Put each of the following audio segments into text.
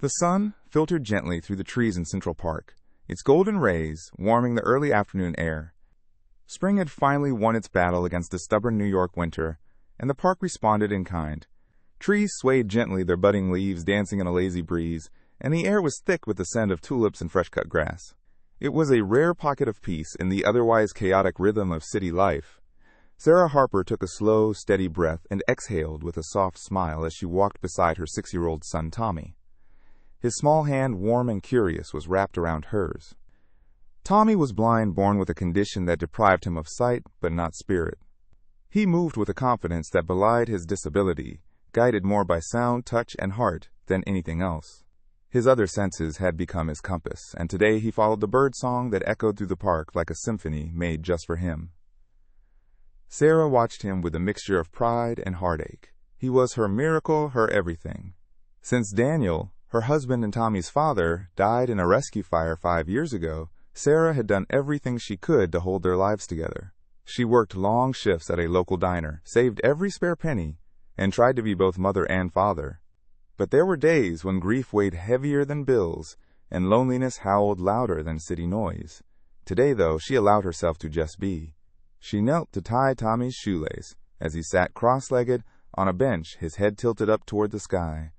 The sun filtered gently through the trees in Central Park, its golden rays warming the early afternoon air. Spring had finally won its battle against the stubborn New York winter, and the park responded in kind. Trees swayed gently, their budding leaves dancing in a lazy breeze, and the air was thick with the scent of tulips and fresh-cut grass. It was a rare pocket of peace in the otherwise chaotic rhythm of city life. Sarah Harper took a slow, steady breath and exhaled with a soft smile as she walked beside her 6-year-old son Tommy. His small hand, warm and curious, was wrapped around hers. Tommy was blind, born with a condition that deprived him of sight but not spirit. He moved with a confidence that belied his disability, guided more by sound, touch, and heart than anything else. His other senses had become his compass, and today he followed the bird song that echoed through the park like a symphony made just for him. Sarah watched him with a mixture of pride and heartache. He was her miracle, her everything. Since Daniel, her husband and Tommy's father, died in a rescue fire 5 years ago, Sarah had done everything she could to hold their lives together. She worked long shifts at a local diner, saved every spare penny, and tried to be both mother and father. But there were days when grief weighed heavier than bills, and loneliness howled louder than city noise. Today, though, she allowed herself to just be. She knelt to tie Tommy's shoelace, as he sat cross-legged on a bench, his head tilted up toward the sky.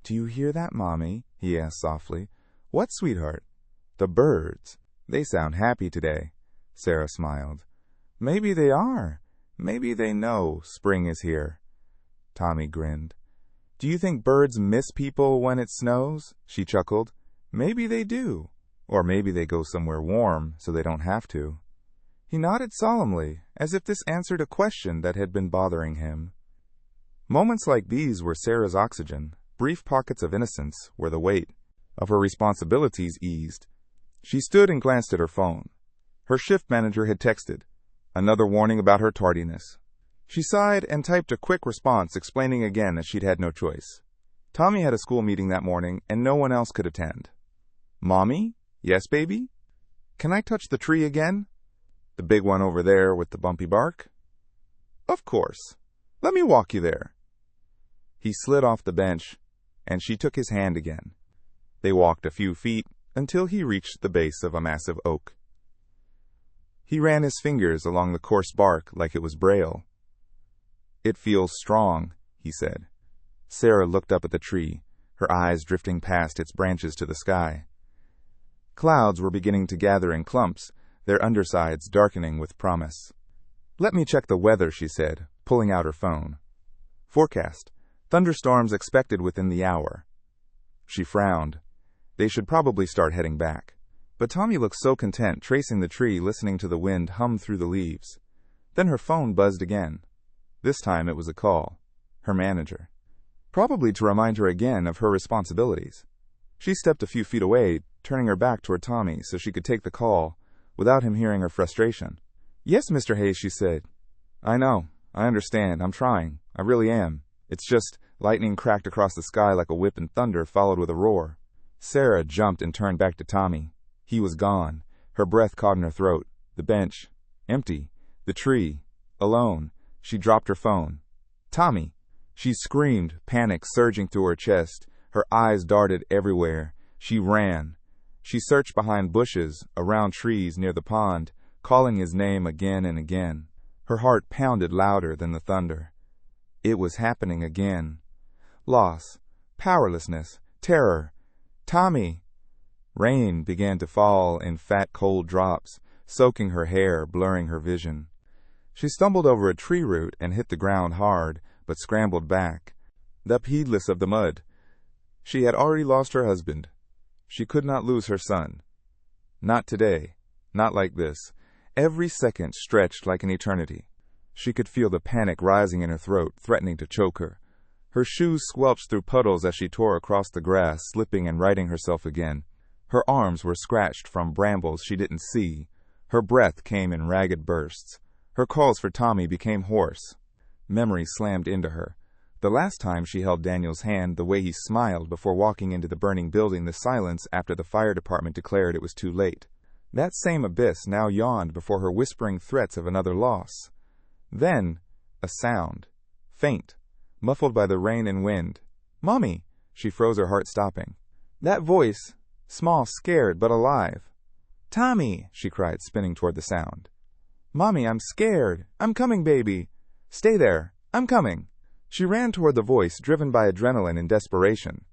"Do you hear that, Mommy?" he asked softly. "What, sweetheart?" "The birds. They sound happy today." Sarah smiled. "Maybe they are. Maybe they know spring is here." Tommy grinned. "Do you think birds miss people when it snows?" She chuckled. "Maybe they do. Or maybe they go somewhere warm so they don't have to." He nodded solemnly, as if this answered a question that had been bothering him. Moments like these were Sarah's oxygen, brief pockets of innocence where the weight of her responsibilities eased. She stood and glanced at her phone. Her shift manager had texted, another warning about her tardiness. She sighed and typed a quick response explaining again that she'd had no choice. Tommy had a school meeting that morning and no one else could attend. "Mommy? Yes, baby? Can I touch the tree again? The big one over there with the bumpy bark?" "Of course. Let me walk you there." He slid off the bench, and she took his hand again. They walked a few feet until he reached the base of a massive oak. He ran his fingers along the coarse bark like it was braille. "It feels strong," he said. Sarah looked up at the tree, her eyes drifting past its branches to the sky. Clouds were beginning to gather in clumps, their undersides darkening with promise. "Let me check the weather," she said, pulling out her phone. "Forecast. Thunderstorms expected within the hour." She frowned. They should probably start heading back. But Tommy looked so content tracing the tree, listening to the wind hum through the leaves. Then her phone buzzed again. This time it was a call. Her manager. Probably to remind her again of her responsibilities. She stepped a few feet away, turning her back toward Tommy so she could take the call without him hearing her frustration. "Yes, Mr. Hayes," she said. "I know. I understand. I'm trying. I really am. It's just..." Lightning cracked across the sky like a whip and thunder followed with a roar. Sarah jumped and turned back to Tommy. He was gone. Her breath caught in her throat. The bench. Empty. The tree. Alone. She dropped her phone. "Tommy!" She screamed, panic surging through her chest. Her eyes darted everywhere. She ran. She searched behind bushes, around trees near the pond, calling his name again and again. Her heart pounded louder than the thunder. It was happening again. Loss, powerlessness, terror. "Tommy!" Rain began to fall in fat, cold drops, soaking her hair, blurring her vision. She stumbled over a tree root and hit the ground hard, but scrambled back, up heedless of the mud. She had already lost her husband. She could not lose her son. Not today. Not like this. Every second stretched like an eternity. She could feel the panic rising in her throat, threatening to choke her. Her shoes squelched through puddles as she tore across the grass, slipping and righting herself again. Her arms were scratched from brambles she didn't see. Her breath came in ragged bursts. Her calls for Tommy became hoarse. Memory slammed into her. The last time she held Daniel's hand, the way he smiled before walking into the burning building, the silence after the fire department declared it was too late. That same abyss now yawned before her whispering threats of another loss. Then, a sound. Faint. Muffled by the rain and wind. "Mommy!" She froze, her heart stopping. That voice, small, scared, but alive. "Tommy!" she cried, spinning toward the sound. "Mommy, I'm scared. I'm coming, baby. Stay there. I'm coming." She ran toward the voice, driven by adrenaline and desperation.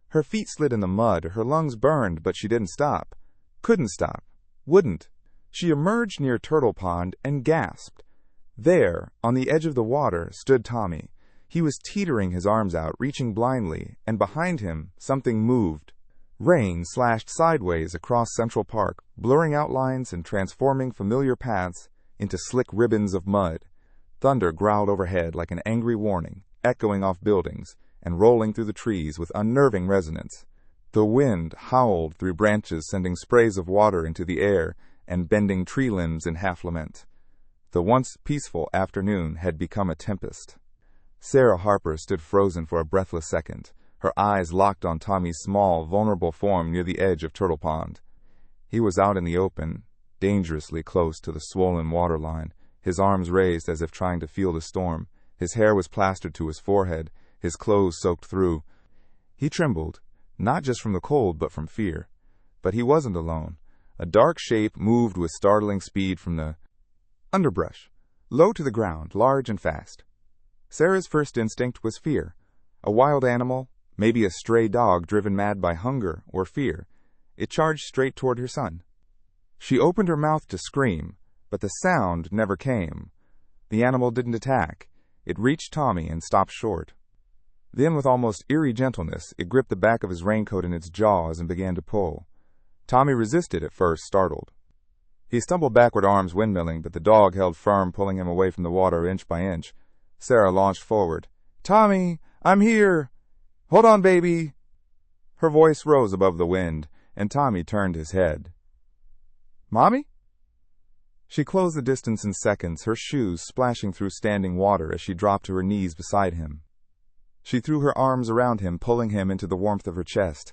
Her feet slid in the mud, her lungs burned, but she didn't stop. Couldn't stop. Wouldn't. She emerged near Turtle Pond and gasped. There, on the edge of the water, stood Tommy. He was teetering his arms out, reaching blindly, and behind him, something moved. Rain slashed sideways across Central Park, blurring outlines and transforming familiar paths into slick ribbons of mud. Thunder growled overhead like an angry warning, echoing off buildings and rolling through the trees with unnerving resonance. The wind howled through branches, sending sprays of water into the air and bending tree limbs in half-lament. The once peaceful afternoon had become a tempest. Sarah Harper stood frozen for a breathless second, her eyes locked on Tommy's small, vulnerable form near the edge of Turtle Pond. He was out in the open, dangerously close to the swollen water line, his arms raised as if trying to feel the storm. His hair was plastered to his forehead, his clothes soaked through. He trembled, not just from the cold, but from fear. But he wasn't alone. A dark shape moved with startling speed from the underbrush, low to the ground, large and fast. Sarah's first instinct was fear. A wild animal, maybe a stray dog driven mad by hunger or fear. It charged straight toward her son. She opened her mouth to scream, but the sound never came. The animal didn't attack. It reached Tommy and stopped short. Then, with almost eerie gentleness, it gripped the back of his raincoat in its jaws and began to pull. Tommy resisted at first, startled. He stumbled backward, arms windmilling, but the dog held firm, pulling him away from the water inch by inch. Sarah launched forward. "Tommy, I'm here! Hold on, baby!" Her voice rose above the wind, and Tommy turned his head. "Mommy?" She closed the distance in seconds, her shoes splashing through standing water as she dropped to her knees beside him. She threw her arms around him, pulling him into the warmth of her chest.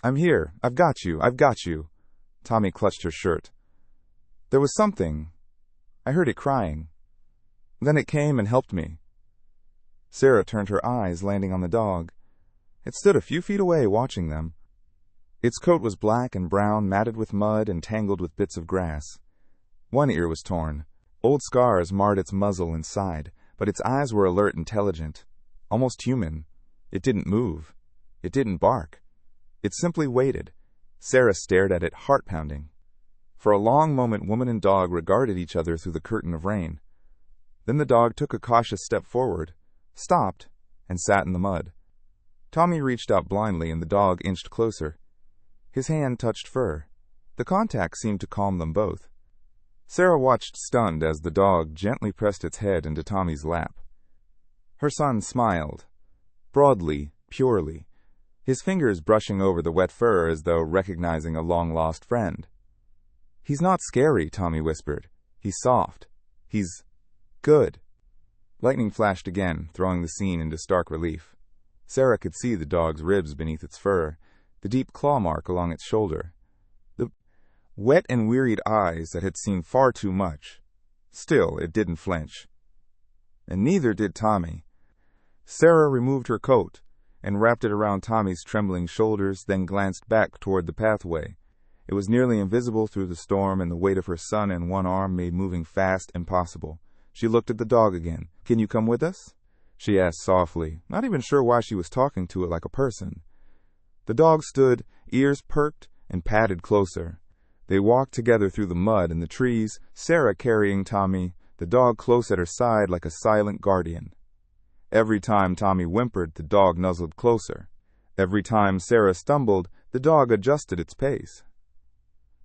"I'm here. I've got you. I've got you." Tommy clutched her shirt. "There was something. I heard it crying. Then it came and helped me." Sarah turned her eyes, landing on the dog. It stood a few feet away, watching them. Its coat was black and brown, matted with mud and tangled with bits of grass. One ear was torn. Old scars marred its muzzle and side, but its eyes were alert, intelligent, almost human. It didn't move. It didn't bark. It simply waited. Sarah stared at it, heart-pounding. For a long moment, woman and dog regarded each other through the curtain of rain. Then the dog took a cautious step forward, stopped, and sat in the mud. Tommy reached out blindly, and the dog inched closer. His hand touched fur. The contact seemed to calm them both. Sarah watched, stunned, as the dog gently pressed its head into Tommy's lap. Her son smiled, broadly, purely, his fingers brushing over the wet fur as though recognizing a long-lost friend. "He's not scary," Tommy whispered. "He's soft. He's good." Lightning flashed again, throwing the scene into stark relief. Sarah could see the dog's ribs beneath its fur, the deep claw mark along its shoulder, the wet and wearied eyes that had seen far too much. Still, it didn't flinch. And neither did Tommy. Sarah removed her coat and wrapped it around Tommy's trembling shoulders, then glanced back toward the pathway. It was nearly invisible through the storm, and the weight of her son in one arm made moving fast impossible. She looked at the dog again. "Can you come with us?" she asked softly, not even sure why she was talking to it like a person. The dog stood, ears perked, and padded closer. They walked together through the mud and the trees, Sarah carrying Tommy, the dog close at her side like a silent guardian. Every time Tommy whimpered, the dog nuzzled closer. Every time Sarah stumbled, the dog adjusted its pace.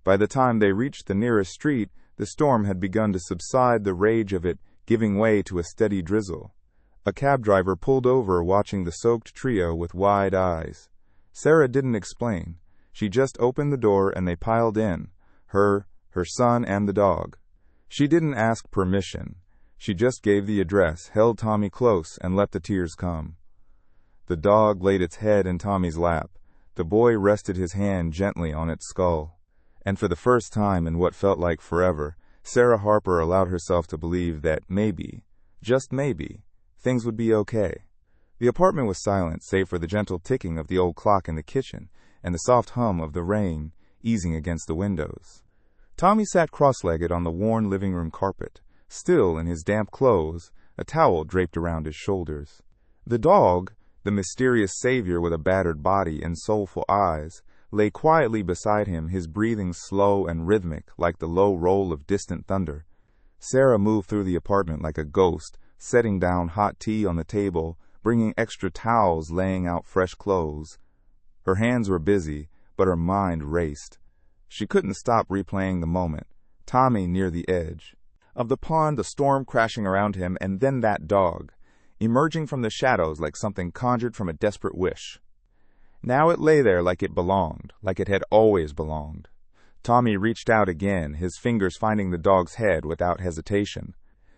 By the time they reached the nearest street, the storm had begun to subside, the rage of it giving way to a steady drizzle. A cab driver pulled over, watching the soaked trio with wide eyes. Sarah didn't explain. She just opened the door and they piled in, her son, and the dog. She didn't ask permission. She just gave the address, held Tommy close, and let the tears come. The dog laid its head in Tommy's lap. The boy rested his hand gently on its skull. And for the first time in what felt like forever, Sarah Harper allowed herself to believe that maybe, just maybe, things would be okay. The apartment was silent, save for the gentle ticking of the old clock in the kitchen and the soft hum of the rain easing against the windows. Tommy sat cross-legged on the worn living room carpet, still in his damp clothes, a towel draped around his shoulders. The dog, the mysterious savior with a battered body and soulful eyes, lay quietly beside him, his breathing slow and rhythmic like the low roll of distant thunder. Sarah moved through the apartment like a ghost, setting down hot tea on the table, bringing extra towels, laying out fresh clothes. Her hands were busy, but her mind raced. She couldn't stop replaying the moment. Tommy near the edge of the pond, the storm crashing around him, and then that dog, emerging from the shadows like something conjured from a desperate wish. Now it lay there like it belonged, like it had always belonged. Tommy reached out again, his fingers finding the dog's head without hesitation.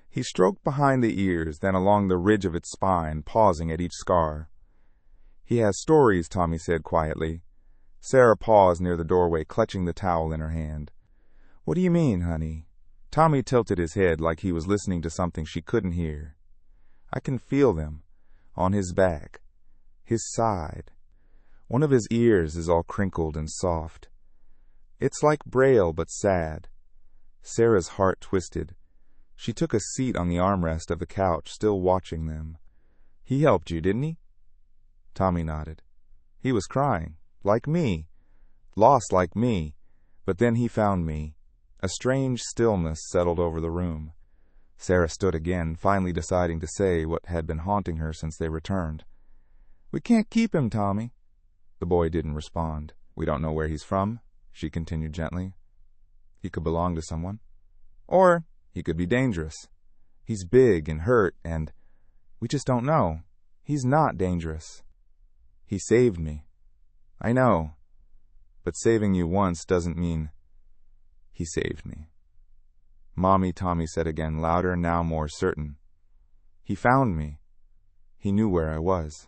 He stroked behind the ears, then along the ridge of its spine, pausing at each scar. "He has stories," Tommy said quietly. Sarah paused near the doorway, clutching the towel in her hand. "What do you mean, honey?" Tommy tilted his head like he was listening to something she couldn't hear. "I can feel them. On his back. His side. One of his ears is all crinkled and soft. It's like Braille, but sad." Sarah's heart twisted. She took a seat on the armrest of the couch, still watching them. "He helped you, didn't he?" Tommy nodded. "He was crying. Like me. Lost like me. But then he found me." A strange stillness settled over the room. Sarah stood again, finally deciding to say what had been haunting her since they returned. "We can't keep him, Tommy." The boy didn't respond. "We don't know where he's from," she continued gently. "He could belong to someone. Or he could be dangerous. He's big and hurt, and we just don't know. He's not dangerous. He saved me. I know. But saving you once doesn't mean he saved me." "Mommy," Tommy said again, louder, now more certain. "He found me. He knew where I was."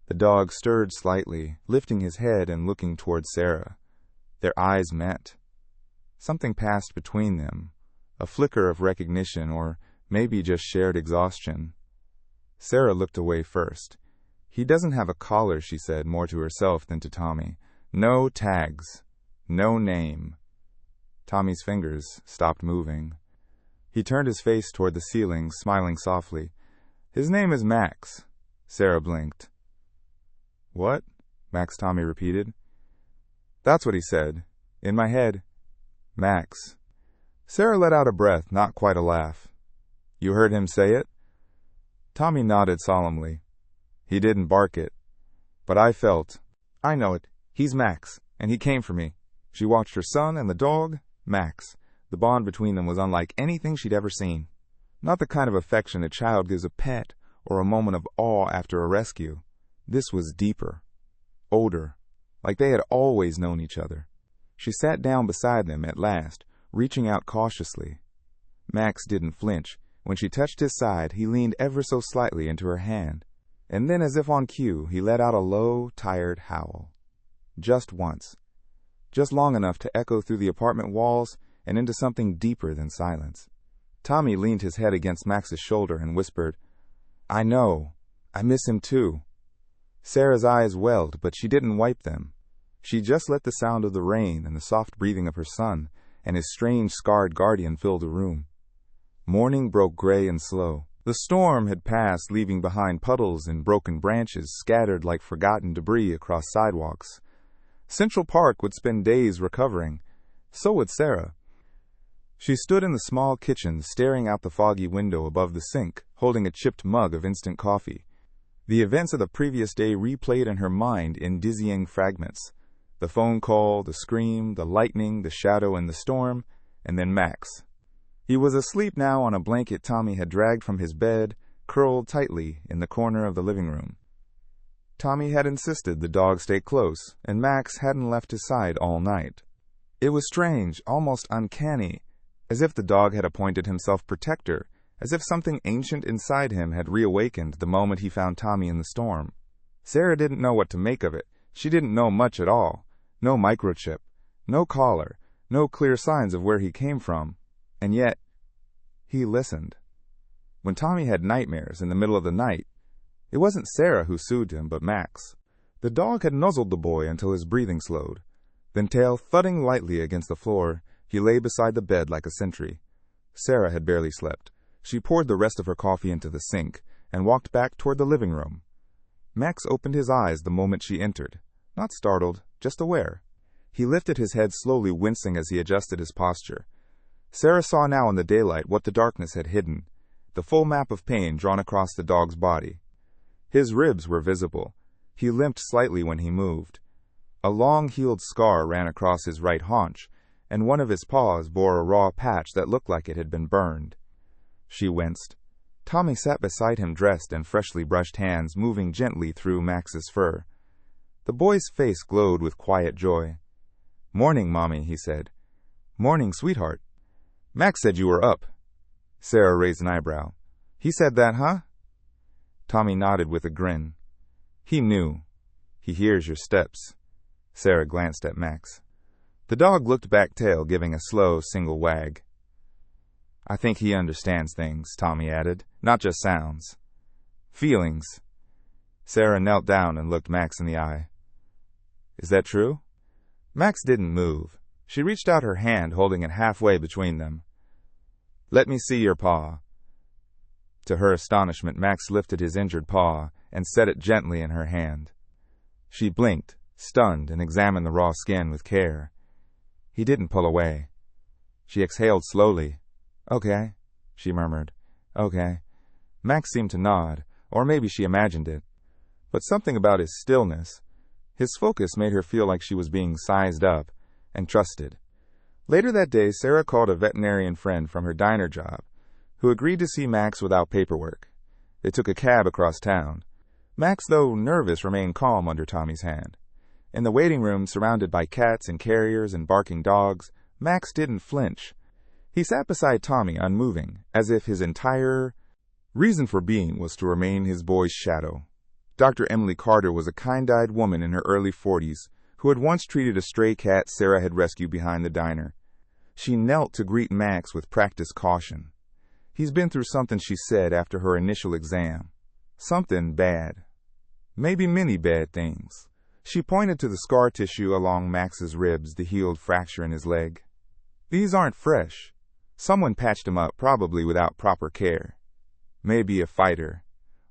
The dog stirred slightly, lifting his head and looking toward Sarah. Their eyes met. Something passed between them, a flicker of recognition, or maybe just shared exhaustion. Sarah looked away first. "He doesn't have a collar," she said, more to herself than to Tommy. "No tags. No name." Tommy's fingers stopped moving. He turned his face toward the ceiling, smiling softly. "His name is Max." Sarah blinked. "What?" Max Tommy repeated. "That's what he said. In my head. Max." Sarah let out a breath, not quite a laugh. "You heard him say it?" Tommy nodded solemnly. "He didn't bark it. But I felt, I know it. He's Max, and he came for me." She watched her son and the dog, Max. The bond between them was unlike anything she'd ever seen. Not the kind of affection a child gives a pet or a moment of awe after a rescue. This was deeper, older, like they had always known each other. She sat down beside them at last, reaching out cautiously. Max didn't flinch. When she touched his side, he leaned ever so slightly into her hand. And then, as if on cue, he let out a low, tired howl. Just once. Just long enough to echo through the apartment walls and into something deeper than silence. Tommy leaned his head against Max's shoulder and whispered, "I know. I miss him too." Sarah's eyes welled, but she didn't wipe them. She just let the sound of the rain and the soft breathing of her son and his strange scarred guardian fill the room. Morning broke gray and slow. The storm had passed, leaving behind puddles and broken branches scattered like forgotten debris across sidewalks. Central Park would spend days recovering. So would Sarah. She stood in the small kitchen, staring out the foggy window above the sink, holding a chipped mug of instant coffee. The events of the previous day replayed in her mind in dizzying fragments. The phone call, the scream, the lightning, the shadow and the storm, and then Max. He was asleep now on a blanket Tommy had dragged from his bed, curled tightly in the corner of the living room. Tommy had insisted the dog stay close, and Max hadn't left his side all night. It was strange, almost uncanny, as if the dog had appointed himself protector, as if something ancient inside him had reawakened the moment he found Tommy in the storm. Sarah didn't know what to make of it. She didn't know much at all. No microchip, no collar, no clear signs of where he came from. And yet, he listened. When Tommy had nightmares in the middle of the night, It wasn't Sarah who soothed him, but Max. The dog had nuzzled the boy until his breathing slowed. Then, tail thudding lightly against the floor, he lay beside the bed like a sentry. Sarah had barely slept. She poured the rest of her coffee into the sink and walked back toward the living room. Max opened his eyes the moment she entered. Not startled, just aware. He lifted his head slowly, wincing as he adjusted his posture. Sarah saw now in the daylight what the darkness had hidden, the full map of pain drawn across the dog's body. His ribs were visible. He limped slightly when he moved. A long healed scar ran across his right haunch, and one of his paws bore a raw patch that looked like it had been burned. She winced. Tommy sat beside him, dressed in freshly brushed hands, moving gently through Max's fur. The boy's face glowed with quiet joy. "Morning, Mommy," he said. "Morning, sweetheart." "Max said you were up." Sarah raised an eyebrow. "He said that, huh?" Tommy nodded with a grin. "He knew. He hears your steps." Sarah glanced at Max. The dog looked back, tail giving a slow single wag. "I think he understands things," Tommy added, "not just sounds. Feelings." Sarah knelt down and looked Max in the eye. "Is that true?" Max didn't move. She reached out her hand, holding it halfway between them. "Let me see your paw." To her astonishment, Max lifted his injured paw and set it gently in her hand. She blinked, stunned, and examined the raw skin with care. He didn't pull away. She exhaled slowly. "Okay," she murmured. "Okay." Max seemed to nod, or maybe she imagined it. But something about his stillness, his focus, made her feel like she was being sized up and trusted. Later that day, Sarah called a veterinarian friend from her diner job, who agreed to see Max without paperwork. They took a cab across town. Max, though nervous, remained calm under Tommy's hand. In the waiting room, surrounded by cats and carriers and barking dogs, Max didn't flinch. He sat beside Tommy, unmoving, as if his entire reason for being was to remain his boy's shadow. Dr. Emily Carter was a kind-eyed woman in her early 40s who had once treated a stray cat Sarah had rescued behind the diner. She knelt to greet Max with practiced caution. "He's been through something," she said after her initial exam. "Something bad. Maybe many bad things." She pointed to the scar tissue along Max's ribs, the healed fracture in his leg. "These aren't fresh. Someone patched him up, probably without proper care. Maybe a fighter.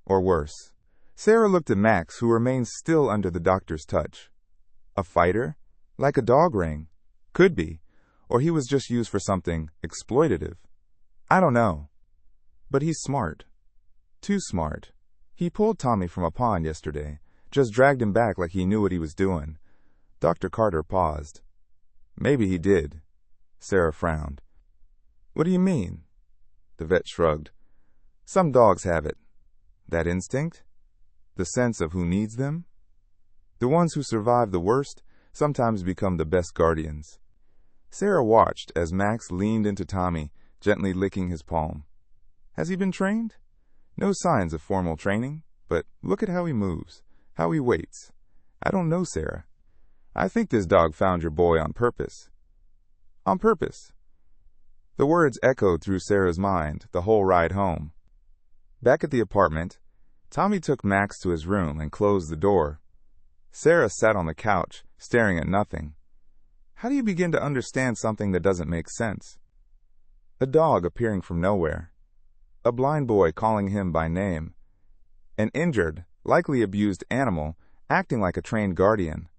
Or worse." Sarah looked at Max, who remained still under the doctor's touch. "A fighter? Like a dog ring? Could be. Or he was just used for something exploitative. I don't know. But he's smart. Too smart. He pulled Tommy from a pond yesterday, just dragged him back like he knew what he was doing." Dr. Carter paused. "Maybe he did." Sarah frowned. "What do you mean?" The vet shrugged. "Some dogs have it. That instinct? The sense of who needs them? The ones who survive the worst sometimes become the best guardians." Sarah watched as Max leaned into Tommy, gently licking his palm. "Has he been trained?" "No signs of formal training, but look at how he moves, how he waits." "I don't know, Sarah. I think this dog found your boy on purpose." "On purpose?" The words echoed through Sarah's mind the whole ride home. Back at the apartment, Tommy took Max to his room and closed the door. Sarah sat on the couch, staring at nothing. How do you begin to understand something that doesn't make sense? A dog appearing from nowhere. A blind boy calling him by name. An injured, likely abused animal acting like a trained guardian.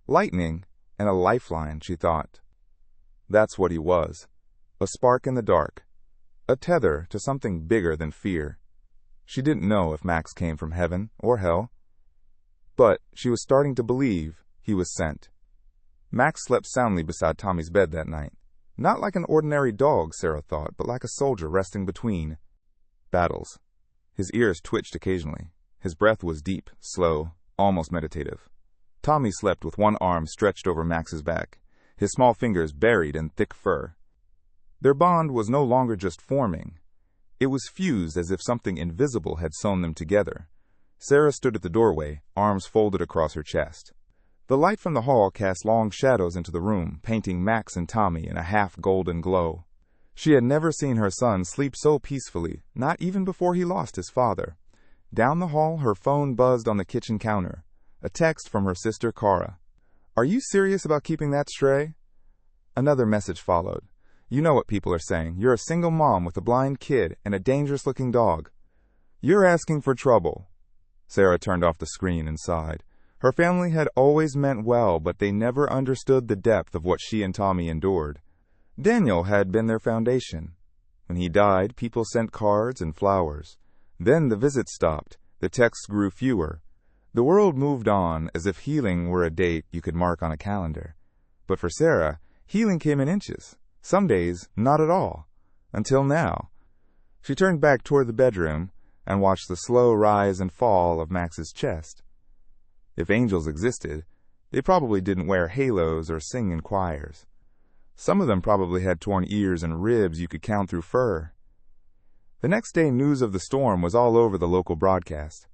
Lightning and a lifeline, she thought. That's what he was. A spark in the dark. A tether to something bigger than fear. She didn't know if Max came from heaven or hell, but she was starting to believe he was sent. Max slept soundly beside Tommy's bed that night. Not like an ordinary dog, Sarah thought, but like a soldier resting between battles. His ears twitched occasionally. His breath was deep, slow, almost meditative. Tommy slept with one arm stretched over Max's back, his small fingers buried in thick fur. Their bond was no longer just forming. It was fused as if something invisible had sewn them together. Sarah stood at the doorway, arms folded across her chest. The light from the hall cast long shadows into the room, painting Max and Tommy in a half-golden glow. She had never seen her son sleep so peacefully, not even before he lost his father. Down the hall, her phone buzzed on the kitchen counter. A text from her sister, Cara. "Are you serious about keeping that stray?" Another message followed. "You know what people are saying. You're a single mom with a blind kid and a dangerous-looking dog. You're asking for trouble." Sarah turned off the screen and sighed. Her family had always meant well, but they never understood the depth of what she and Tommy endured. Daniel had been their foundation. When he died, people sent cards and flowers. Then the visits stopped. The texts grew fewer. The world moved on as if healing were a date you could mark on a calendar. But for Sarah, healing came in inches. Some days, not at all. Until now. She turned back toward the bedroom and watched the slow rise and fall of Max's chest. If angels existed, they probably didn't wear halos or sing in choirs. Some of them probably had torn ears and ribs you could count through fur. The next day, news of the storm was all over the local broadcast.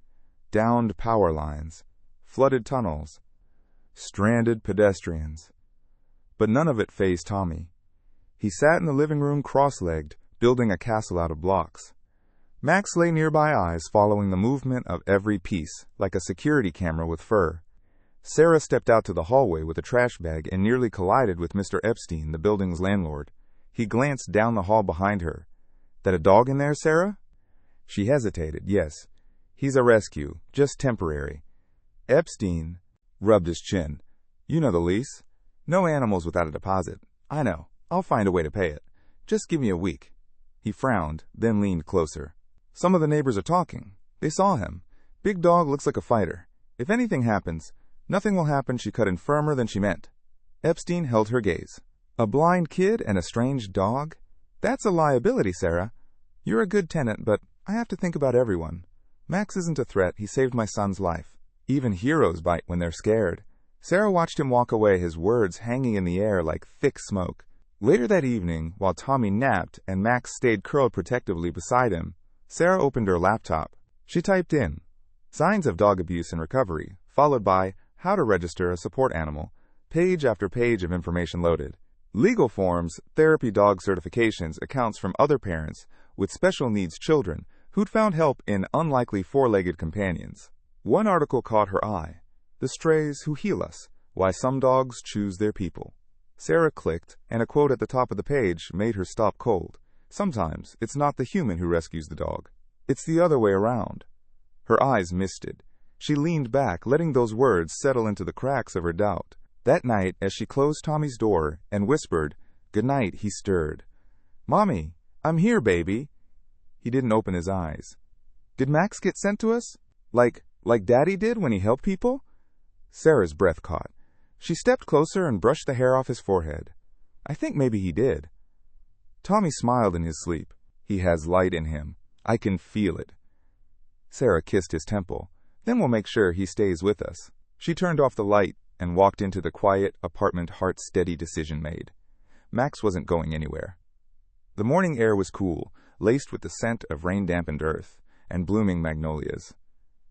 Downed power lines, flooded tunnels, stranded pedestrians. But none of it fazed Tommy. He sat in the living room cross-legged, building a castle out of blocks. Max lay nearby, eyes following the movement of every piece, like a security camera with fur. Sarah stepped out to the hallway with a trash bag and nearly collided with Mr. Epstein, the building's landlord. He glanced down the hall behind her. "That a dog in there, Sarah?" She hesitated. "Yes. He's a rescue, just temporary." Epstein rubbed his chin. "You know the lease. No animals without a deposit. I know. I'll find a way to pay it. Just give me a week." He frowned, then leaned closer. "Some of the neighbors are talking. They saw him. Big dog looks like a fighter. If anything happens, nothing will happen." She cut in firmer than she meant. Epstein held her gaze. "A blind kid and a strange dog? That's a liability, Sarah. You're a good tenant, but I have to think about everyone. Max isn't a threat. He saved my son's life. Even heroes bite when they're scared." Sarah watched him walk away, his words hanging in the air like thick smoke. Later that evening, while Tommy napped and Max stayed curled protectively beside him, Sarah opened her laptop. She typed in, "Signs of dog abuse and recovery," followed by, "How to register a support animal." Page after page of information loaded. Legal forms, therapy dog certifications, accounts from other parents with special needs children who'd found help in unlikely four-legged companions. One article caught her eye. "The Strays Who Heal Us, Why Some Dogs Choose Their People." Sarah clicked, and a quote at the top of the page made her stop cold. "Sometimes it's not the human who rescues the dog. It's the other way around." Her eyes misted. She leaned back, letting those words settle into the cracks of her doubt. That night, as she closed Tommy's door and whispered, "Good night," he stirred. "Mommy, I'm here, baby." He didn't open his eyes. "Did Max get sent to us? Like Daddy did when he helped people?" Sarah's breath caught. She stepped closer and brushed the hair off his forehead. "I think maybe he did." Tommy smiled in his sleep. "He has light in him. I can feel it." Sarah kissed his temple. "Then we'll make sure he stays with us." She turned off the light and walked into the quiet apartment, heart-steady decision made. Max wasn't going anywhere. The morning air was cool, laced with the scent of rain-dampened earth and blooming magnolias.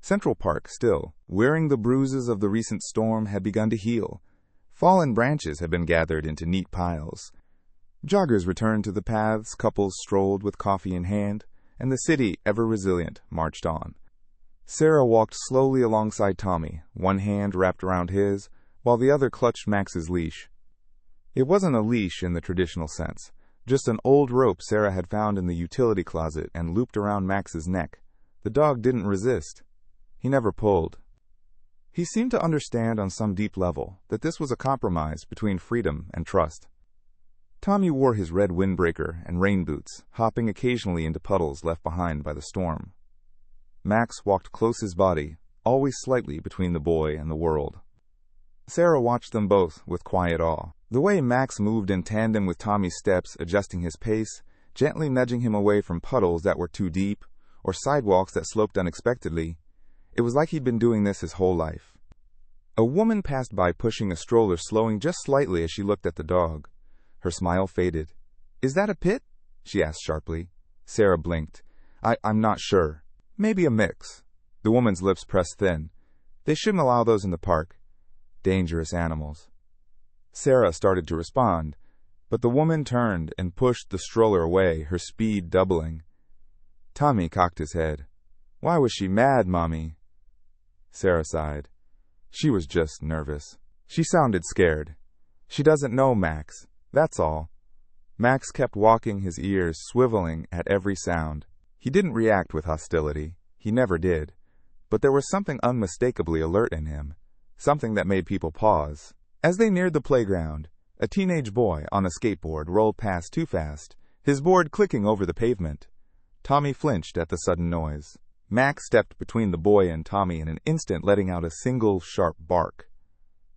Central Park, still, wearing the bruises of the recent storm, had begun to heal. Fallen branches had been gathered into neat piles. Joggers returned to the paths, couples strolled with coffee in hand, and the city, ever resilient, marched on. Sarah walked slowly alongside Tommy, one hand wrapped around his, while the other clutched Max's leash. It wasn't a leash in the traditional sense, just an old rope Sarah had found in the utility closet and looped around Max's neck. The dog didn't resist. He never pulled. He seemed to understand on some deep level that this was a compromise between freedom and trust. Tommy wore his red windbreaker and rain boots, hopping occasionally into puddles left behind by the storm. Max walked close, his body, always slightly between the boy and the world. Sarah watched them both with quiet awe. The way Max moved in tandem with Tommy's steps, adjusting his pace, gently nudging him away from puddles that were too deep, or sidewalks that sloped unexpectedly. It was like he'd been doing this his whole life. A woman passed by pushing a stroller, slowing just slightly as she looked at the dog. Her smile faded. "Is that a pit?" she asked sharply. Sarah blinked. I'm not sure. Maybe a mix." The woman's lips pressed thin. "They shouldn't allow those in the park. Dangerous animals." Sarah started to respond, but the woman turned and pushed the stroller away, her speed doubling. Tommy cocked his head. Why was she mad, Mommy? Sarah sighed. She was just nervous. She sounded scared. She doesn't know Max, that's all. Max kept walking, his ears swiveling at every sound. He didn't react with hostility. He never did. But there was something unmistakably alert in him, something that made people pause. As they neared the playground, a teenage boy on a skateboard rolled past too fast, his board clicking over the pavement. Tommy flinched at the sudden noise. Max stepped between the boy and Tommy in an instant, letting out a single sharp bark.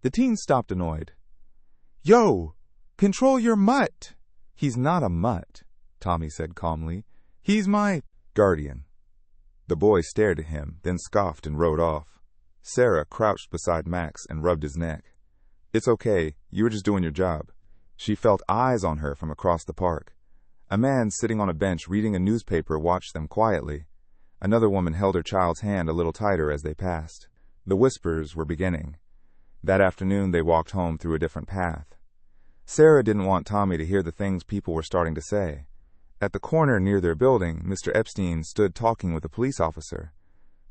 The teen stopped, annoyed. Yo! Control your mutt! He's not a mutt, Tommy said calmly. He's my guardian. The boy stared at him, then scoffed and rode off. Sarah crouched beside Max and rubbed his neck. It's okay, you were just doing your job. She felt eyes on her from across the park. A man sitting on a bench reading a newspaper watched them quietly. Another woman held her child's hand a little tighter as they passed. The whispers were beginning. That afternoon they walked home through a different path. Sarah didn't want Tommy to hear the things people were starting to say. At the corner near their building, Mr. Epstein stood talking with a police officer.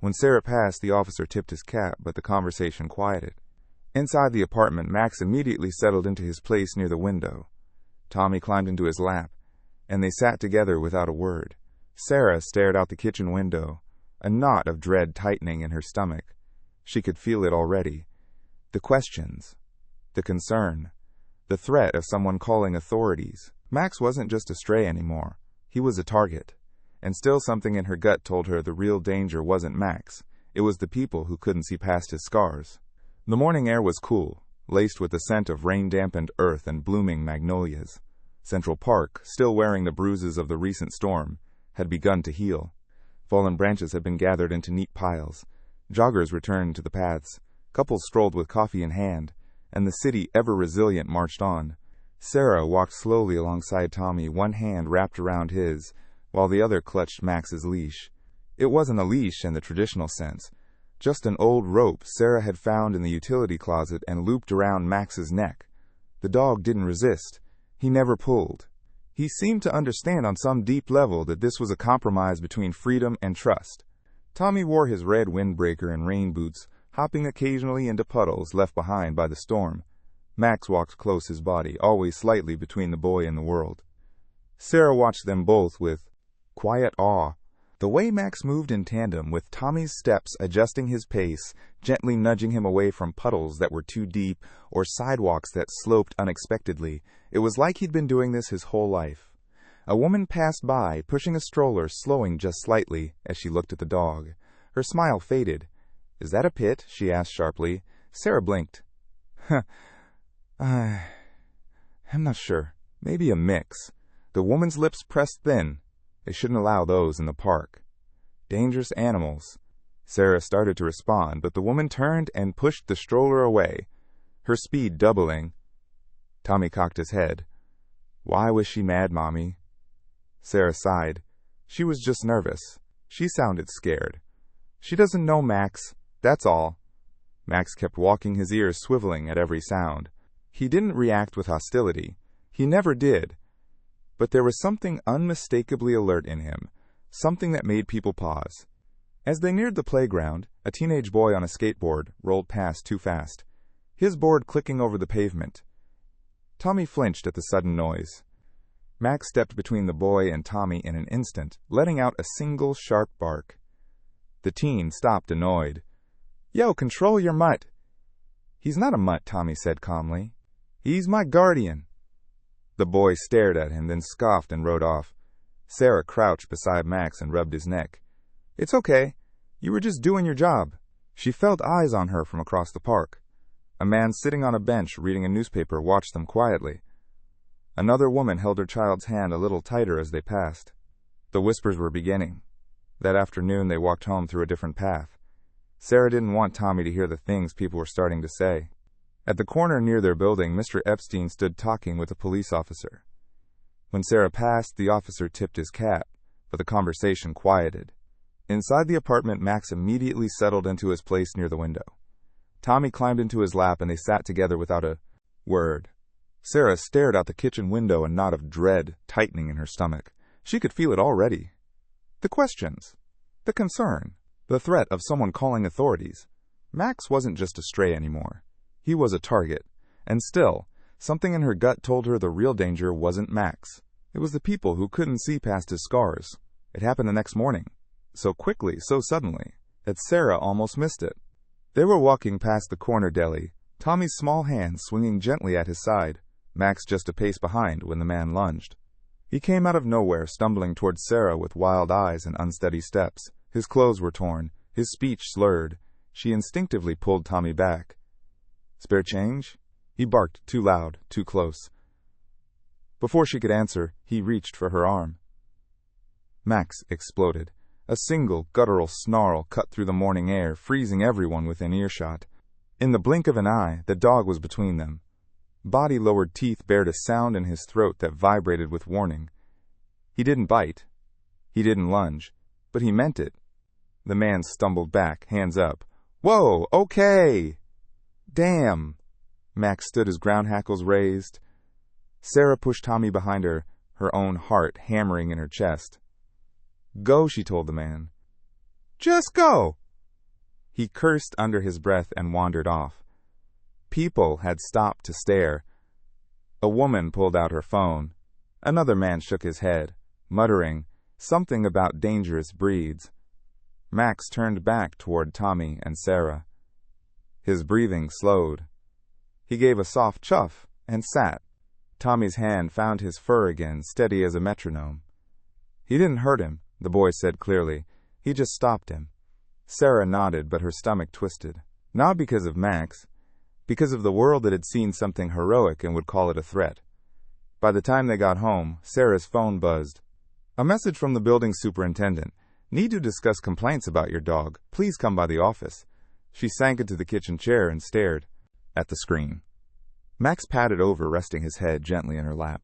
When Sarah passed, the officer tipped his cap, but the conversation quieted. Inside the apartment, Max immediately settled into his place near the window. Tommy climbed into his lap, and they sat together without a word. Sarah stared out the kitchen window, a knot of dread tightening in her stomach. She could feel it already. The questions, the concern, the threat of someone calling authorities. Max wasn't just a stray anymore. He was a target. And still something in her gut told her the real danger wasn't Max. It was the people who couldn't see past his scars. The morning air was cool, laced with the scent of rain-dampened earth and blooming magnolias. Central Park, still wearing the bruises of the recent storm, had begun to heal. Fallen branches had been gathered into neat piles. Joggers returned to the paths. Couples strolled with coffee in hand, and the city, ever resilient, marched on. Sarah walked slowly alongside Tommy, one hand wrapped around his, while the other clutched Max's leash. It wasn't a leash in the traditional sense, just an old rope Sarah had found in the utility closet and looped around Max's neck. The dog didn't resist. He never pulled. He seemed to understand on some deep level that this was a compromise between freedom and trust. Tommy wore his red windbreaker and rain boots, hopping occasionally into puddles left behind by the storm. Max walked close, his body always slightly between the boy and the world. Sarah watched them both with quiet awe. The way Max moved in tandem with Tommy's steps, adjusting his pace, gently nudging him away from puddles that were too deep or sidewalks that sloped unexpectedly. It was like he'd been doing this his whole life. A woman passed by, pushing a stroller, slowing just slightly as she looked at the dog. Her smile faded. Is that a pit? She asked sharply. Sarah blinked. I'm not sure. Maybe a mix. The woman's lips pressed thin. They shouldn't allow those in the park. Dangerous animals. Sarah started to respond, but the woman turned and pushed the stroller away, her speed doubling. Tommy cocked his head. Why was she mad, Mommy? Sarah sighed. She was just nervous. She sounded scared. She doesn't know Max, that's all. Max kept walking, his ears swiveling at every sound. He didn't react with hostility. He never did. But there was something unmistakably alert in him, something that made people pause. As they neared the playground, a teenage boy on a skateboard rolled past too fast, his board clicking over the pavement. Tommy flinched at the sudden noise. Max stepped between the boy and Tommy in an instant, letting out a single sharp bark. The teen stopped, annoyed. Yo, control your mutt. He's not a mutt, Tommy said calmly. He's my guardian. The boy stared at him, then scoffed and rode off. Sarah crouched beside Max and rubbed his neck. It's okay. You were just doing your job. She felt eyes on her from across the park. A man sitting on a bench reading a newspaper watched them quietly. Another woman held her child's hand a little tighter as they passed. The whispers were beginning. That afternoon they walked home through a different path. Sarah didn't want Tommy to hear the things people were starting to say. At the corner near their building, Mr. Epstein stood talking with a police officer. When Sarah passed, the officer tipped his cap, but the conversation quieted. Inside the apartment, Max immediately settled into his place near the window. Tommy climbed into his lap and they sat together without a word. Sarah stared out the kitchen window, a knot of dread tightening in her stomach. She could feel it already. The questions. The concern. The threat of someone calling authorities. Max wasn't just a stray anymore. He was a target. And still, something in her gut told her the real danger wasn't Max. It was the people who couldn't see past his scars. It happened the next morning. So quickly, so suddenly, that Sarah almost missed it. They were walking past the corner deli, Tommy's small hand swinging gently at his side, Max just a pace behind when the man lunged. He came out of nowhere, stumbling towards Sarah with wild eyes and unsteady steps. His clothes were torn, his speech slurred. She instinctively pulled Tommy back. "Spare change?" He barked, too loud, too close. Before she could answer, he reached for her arm. Max exploded. A single, guttural snarl cut through the morning air, freezing everyone within earshot. In the blink of an eye, the dog was between them. Body-lowered teeth bared a sound in his throat that vibrated with warning. He didn't bite. He didn't lunge. But he meant it. The man stumbled back, hands up. "Whoa, okay!" "Damn!" Max stood, his ground hackles raised. Sarah pushed Tommy behind her, her own heart hammering in her chest. "Go," she told the man. "Just go!" He cursed under his breath and wandered off. People had stopped to stare. A woman pulled out her phone. Another man shook his head, muttering something about dangerous breeds. Max turned back toward Tommy and Sarah. His breathing slowed. He gave a soft chuff and sat. Tommy's hand found his fur again, steady as a metronome. "He didn't hurt him," the boy said clearly. "He just stopped him." Sarah nodded, but her stomach twisted. Not because of Max, because of the world that had seen something heroic and would call it a threat. By the time they got home, Sarah's phone buzzed. "A message from the building superintendent. Need to discuss complaints about your dog. Please come by the office." She sank into the kitchen chair and stared at the screen. Max patted over, resting his head gently in her lap.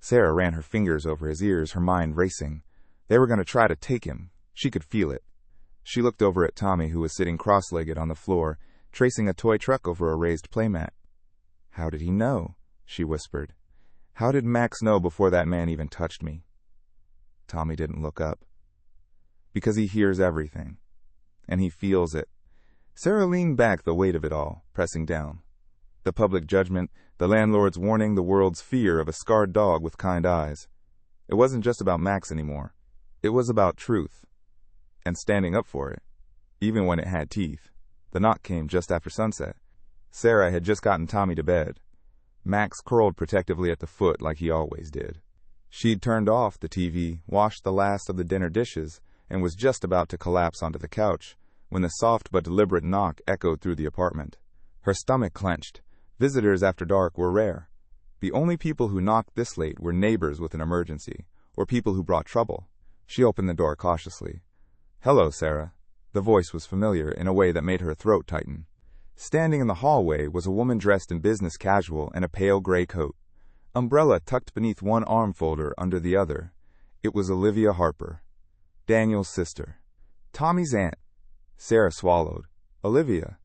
Sarah ran her fingers over his ears, her mind racing. They were going to try to take him. She could feel it. She looked over at Tommy, who was sitting cross-legged on the floor, tracing a toy truck over a raised playmat. "How did he know?" she whispered. "How did Max know before that man even touched me?" Tommy didn't look up. "Because he hears everything. And he feels it." Sarah leaned back, the weight of it all pressing down. The public judgment, the landlord's warning, the world's fear of a scarred dog with kind eyes. It wasn't just about Max anymore. It was about truth. And standing up for it, even when it had teeth. The knock came just after sunset. Sarah had just gotten Tommy to bed. Max curled protectively at the foot like he always did. She'd turned off the TV, washed the last of the dinner dishes, and was just about to collapse onto the couch when the soft but deliberate knock echoed through the apartment. Her stomach clenched. Visitors after dark were rare. The only people who knocked this late were neighbors with an emergency, or people who brought trouble. She opened the door cautiously. "Hello, Sarah." The voice was familiar in a way that made her throat tighten. Standing in the hallway was a woman dressed in business casual and a pale gray coat. Umbrella tucked beneath one arm folder under the other. It was Olivia Harper, Daniel's sister. Tommy's aunt. Sarah swallowed. "Olivia,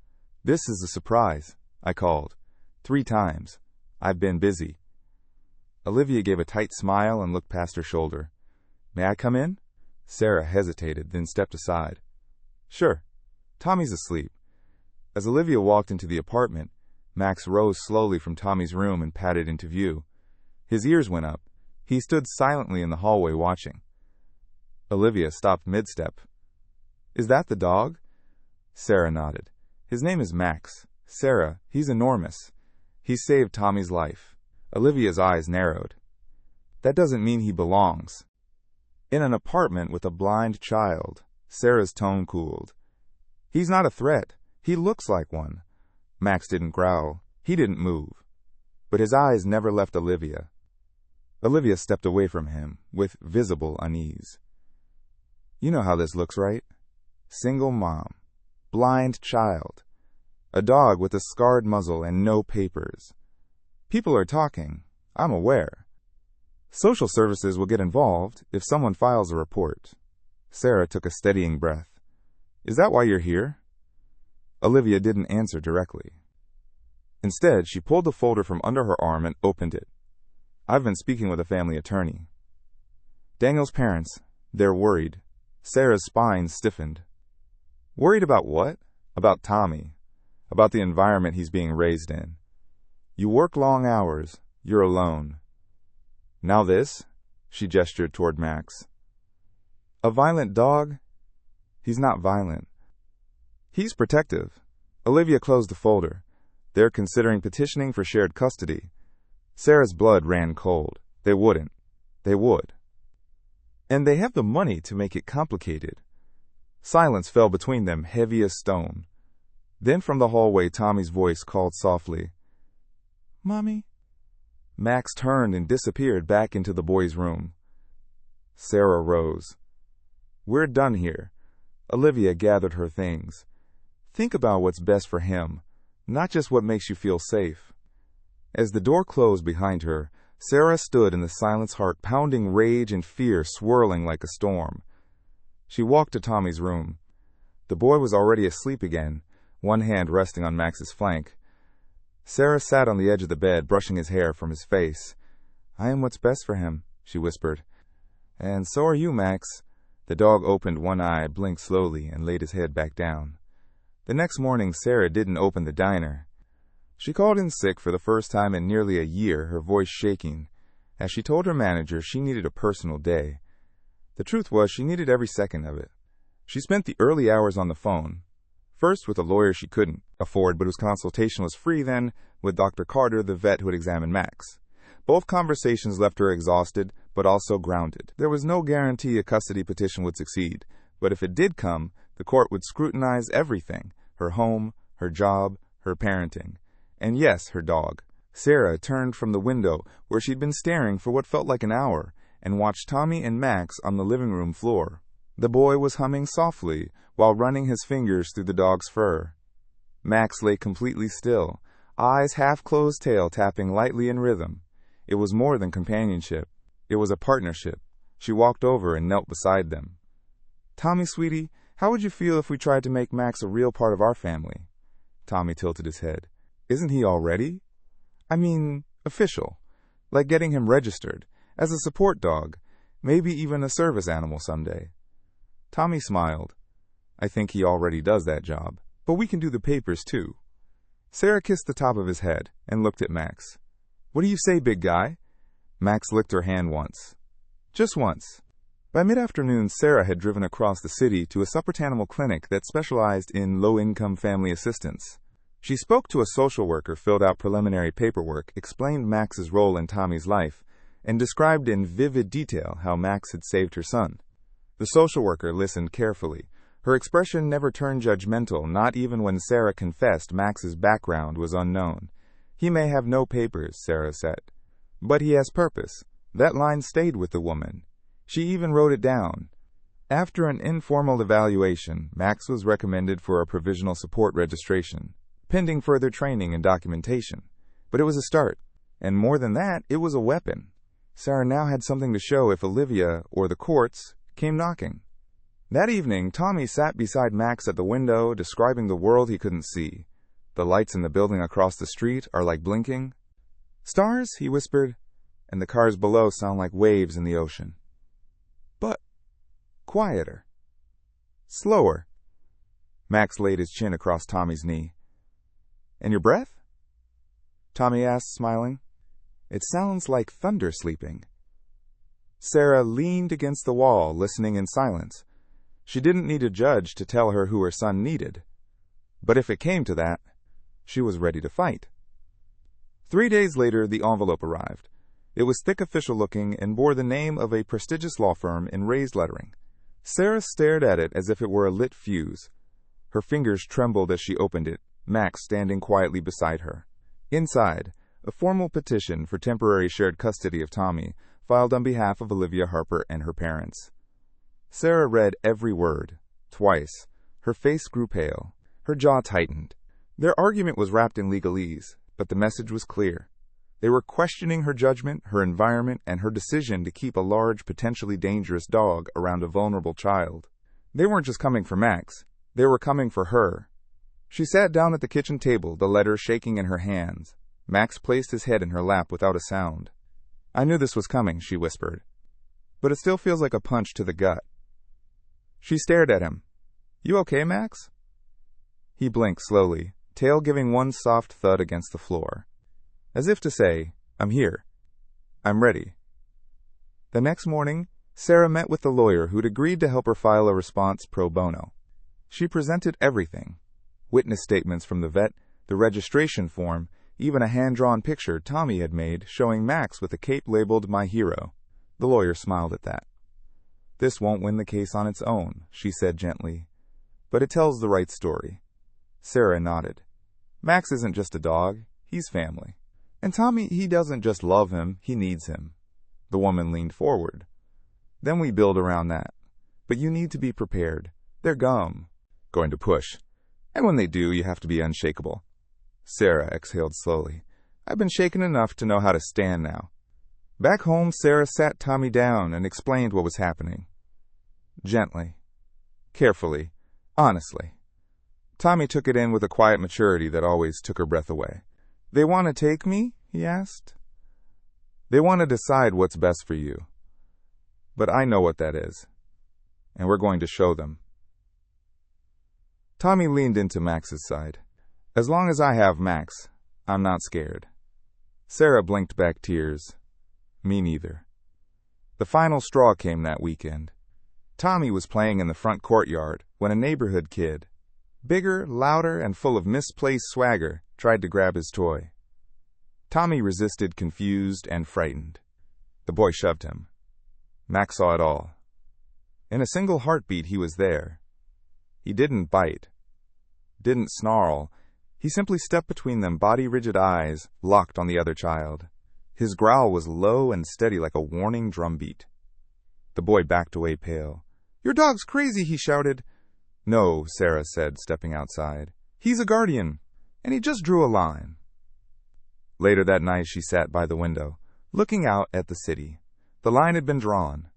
this is a surprise," I called. 3 times. "I've been busy." Olivia gave a tight smile and looked past her shoulder. "May I come in?" Sarah hesitated, then stepped aside. "Sure. Tommy's asleep." As Olivia walked into the apartment, Max rose slowly from Tommy's room and padded into view. His ears went up. He stood silently in the hallway watching. Olivia stopped mid-step. "Is that the dog?" Sarah nodded. "His name is Max. Sarah, he's enormous. He saved Tommy's life." Olivia's eyes narrowed. "That doesn't mean he belongs." In an apartment with a blind child, Sarah's tone cooled. "He's not a threat. He looks like one." Max didn't growl. He didn't move. But his eyes never left Olivia. Olivia stepped away from him, with visible unease. "You know how this looks, right? Single mom. Blind child. A dog with a scarred muzzle and no papers. People are talking. I'm aware. Social services will get involved if someone files a report." Sarah took a steadying breath. "Is that why you're here?" Olivia didn't answer directly. Instead, she pulled the folder from under her arm and opened it. "I've been speaking with a family attorney. Daniel's parents, they're worried." Sarah's spine stiffened. Worried about what? About Tommy. About the environment he's being raised in. You work long hours. You're alone. Now this? She gestured toward Max. A violent dog? He's not violent. He's protective. Olivia closed the folder. They're considering petitioning for shared custody. Sarah's blood ran cold. They wouldn't. They would. And they have the money to make it complicated. Silence fell between them, heavy as stone. Then from the hallway, Tommy's voice called softly, "Mommy?" Max turned and disappeared back into the boys' room. Sarah rose. "We're done here." Olivia gathered her things. "Think about what's best for him, not just what makes you feel safe." As the door closed behind her, Sarah stood in the silence, heart pounding, rage and fear swirling like a storm. She walked to Tommy's room. The boy was already asleep again, one hand resting on Max's flank. Sarah sat on the edge of the bed, brushing his hair from his face. "I am what's best for him," she whispered. "And so are you, Max." The dog opened one eye, blinked slowly, and laid his head back down. The next morning, Sarah didn't open the diner. She called in sick for the first time in nearly a year, her voice shaking, as she told her manager she needed a personal day. The truth was, she needed every second of it. She spent the early hours on the phone, first with a lawyer she couldn't afford but whose consultation was free, then with Dr. Carter, the vet who had examined Max. Both conversations left her exhausted, but also grounded. There was no guarantee a custody petition would succeed, but if it did come, the court would scrutinize everything: her home, her job, her parenting, and yes, her dog. Sarah turned from the window, where she'd been staring for what felt like an hour, and watched Tommy and Max on the living room floor. The boy was humming softly while running his fingers through the dog's fur. Max lay completely still, eyes half closed, tail tapping lightly in rhythm. It was more than companionship. It was a partnership. She walked over and knelt beside them. "Tommy, sweetie, how would you feel if we tried to make Max a real part of our family?" Tommy tilted his head. "Isn't he already? I mean, official. Like getting him registered as a support dog, maybe even a service animal someday." Tommy smiled. "I think he already does that job, but we can do the papers too." Sarah kissed the top of his head and looked at Max. "What do you say, big guy?" Max licked her hand once. Just once. By mid-afternoon, Sarah had driven across the city to a support animal clinic that specialized in low-income family assistance. She spoke to a social worker, filled out preliminary paperwork, explained Max's role in Tommy's life, and described in vivid detail how Max had saved her son. The social worker listened carefully. Her expression never turned judgmental, not even when Sarah confessed Max's background was unknown. "He may have no papers," Sarah said, "but he has purpose." That line stayed with the woman. She even wrote it down. After an informal evaluation, Max was recommended for a provisional support registration, pending further training and documentation. But it was a start, and more than that, it was a weapon. Sarah now had something to show if Olivia, or the courts, came knocking. That evening, Tommy sat beside Max at the window, describing the world he couldn't see. "The lights in the building across the street are like blinking stars," he whispered, "and the cars below sound like waves in the ocean. But quieter. Slower." Max laid his chin across Tommy's knee. "And your breath?" Tommy asked, smiling. "It sounds like thunder sleeping." Sarah leaned against the wall, listening in silence. She didn't need a judge to tell her who her son needed. But if it came to that, she was ready to fight. 3 days later, the envelope arrived. It was thick, official-looking, and bore the name of a prestigious law firm in raised lettering. Sarah stared at it as if it were a lit fuse. Her fingers trembled as she opened it, Max standing quietly beside her. Inside, a formal petition for temporary shared custody of Tommy, filed on behalf of Olivia Harper and her parents. Sarah read every word, twice. Her face grew pale. Her jaw tightened. Their argument was wrapped in legalese, but the message was clear. They were questioning her judgment, her environment, and her decision to keep a large, potentially dangerous dog around a vulnerable child. They weren't just coming for Max. They were coming for her. She sat down at the kitchen table, the letter shaking in her hands. Max placed his head in her lap without a sound. "I knew this was coming," she whispered. "But it still feels like a punch to the gut." She stared at him. You okay, Max? He blinked slowly, tail giving one soft thud against the floor. As if to say, I'm here. I'm ready. The next morning, Sarah met with the lawyer who'd agreed to help her file a response pro bono. She presented everything. Witness statements from the vet, the registration form, even a hand-drawn picture Tommy had made showing Max with a cape labeled My Hero. The lawyer smiled at that. This won't win the case on its own, she said gently. But it tells the right story. Sarah nodded. Max isn't just a dog, he's family. And Tommy, he doesn't just love him, he needs him. The woman leaned forward. Then we build around that. But you need to be prepared. They're going to push. And when they do, you have to be unshakable. Sarah exhaled slowly. I've been shaken enough to know how to stand now. Back home, Sarah sat Tommy down and explained what was happening. Gently. Carefully. Honestly. Tommy took it in with a quiet maturity that always took her breath away. They want to take me? He asked. They want to decide what's best for you. But I know what that is. And we're going to show them. Tommy leaned into Max's side. As long as I have Max, I'm not scared. Sarah blinked back tears. Me neither. The final straw came that weekend. Tommy was playing in the front courtyard when a neighborhood kid, bigger, louder, and full of misplaced swagger, tried to grab his toy. Tommy resisted, confused and frightened. The boy shoved him. Max saw it all. In a single heartbeat, he was there. He didn't bite, didn't snarl. He simply stepped between them, body-rigid eyes locked on the other child. His growl was low and steady like a warning drumbeat. The boy backed away pale. Your dog's crazy, he shouted. No, Sarah said, stepping outside. He's a guardian, and he just drew a line. Later that night, she sat by the window, looking out at the city. The line had been drawn.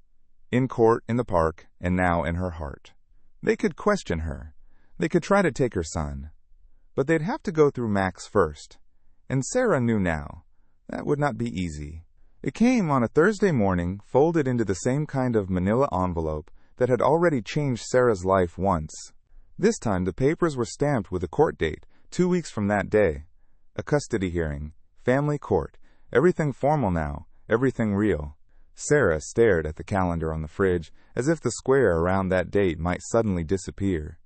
In court, in the park, and now in her heart. They could question her. They could try to take her son. But they'd have to go through Max first. And Sarah knew now. That would not be easy. It came on a Thursday morning, folded into the same kind of manila envelope that had already changed Sarah's life once. This time the papers were stamped with a court date, 2 weeks from that day. A custody hearing, family court, everything formal now, everything real. Sarah stared at the calendar on the fridge as if the square around that date might suddenly disappear.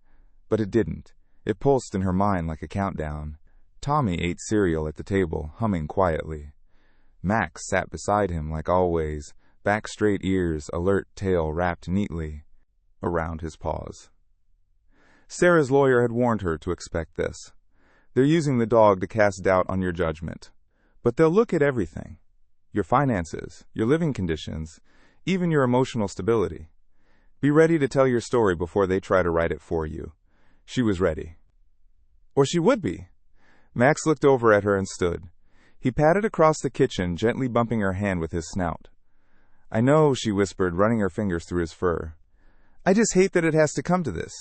But it didn't. It pulsed in her mind like a countdown. Tommy ate cereal at the table, humming quietly. Max sat beside him like always, back straight ears, alert tail wrapped neatly around his paws. Sarah's lawyer had warned her to expect this. They're using the dog to cast doubt on your judgment. But they'll look at everything. Your finances, your living conditions, even your emotional stability. Be ready to tell your story before they try to write it for you. She was ready. Or she would be. Max looked over at her and stood. He patted across the kitchen, gently bumping her hand with his snout. I know, she whispered, running her fingers through his fur. I just hate that it has to come to this.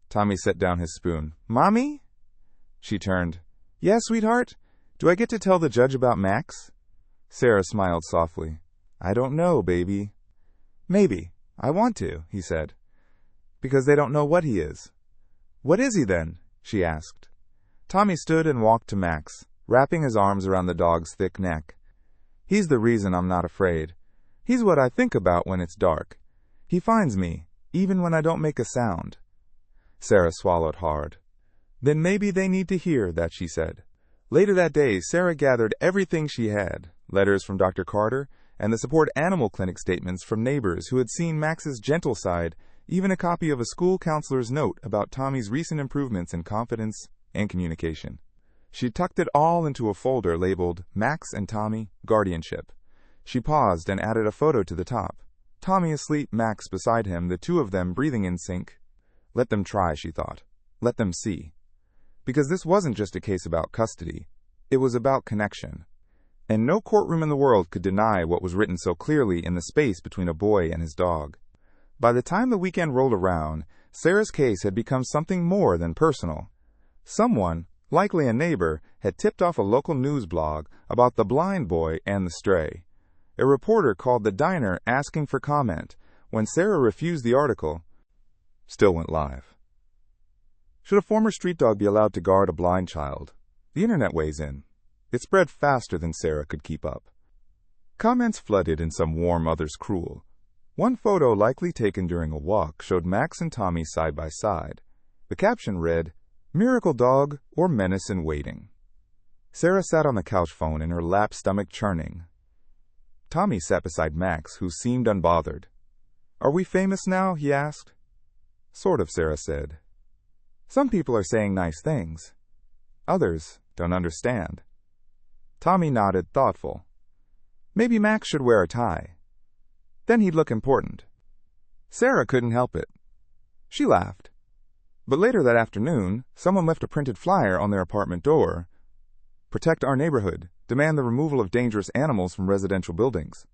Tommy set down his spoon. Mommy? She turned. Yeah, sweetheart? Do I get to tell the judge about Max? Sarah smiled softly. I don't know, baby. Maybe. I want to, he said. Because they don't know what he is. What is he then? She asked. Tommy stood and walked to Max, wrapping his arms around the dog's thick neck. He's the reason I'm not afraid. He's what I think about when it's dark. He finds me, even when I don't make a sound. Sarah swallowed hard. Then maybe they need to hear that, she said. Later that day, Sarah gathered everything she had, letters from Dr. Carter, and the support animal clinic statements from neighbors who had seen Max's gentle side, even a copy of a school counselor's note about Tommy's recent improvements in confidence and communication. She tucked it all into a folder labeled Max and Tommy, Guardianship. She paused and added a photo to the top. Tommy asleep, Max beside him, the two of them breathing in sync. Let them try, she thought. Let them see. Because this wasn't just a case about custody. It was about connection. And no courtroom in the world could deny what was written so clearly in the space between a boy and his dog. By the time the weekend rolled around, Sarah's case had become something more than personal. Someone, likely a neighbor, had tipped off a local news blog about the blind boy and the stray. A reporter called the diner asking for comment. When Sarah refused the article, still went live. Should a former street dog be allowed to guard a blind child? The internet weighs in. It spread faster than Sarah could keep up. Comments flooded in some warm, others cruel. One photo, likely taken during a walk, showed Max and Tommy side by side. The caption read, "Miracle dog or menace in waiting." Sarah sat on the couch phone in her lap, stomach churning. Tommy sat beside Max, who seemed unbothered. "Are we famous now?" he asked. "Sort of," Sarah said. "Some people are saying nice things. Others don't understand." Tommy nodded, thoughtful. "Maybe Max should wear a tie. Then he'd look important." Sarah couldn't help it. She laughed. But later that afternoon, someone left a printed flyer on their apartment door. "Protect our neighborhood. Demand the removal of dangerous animals from residential buildings."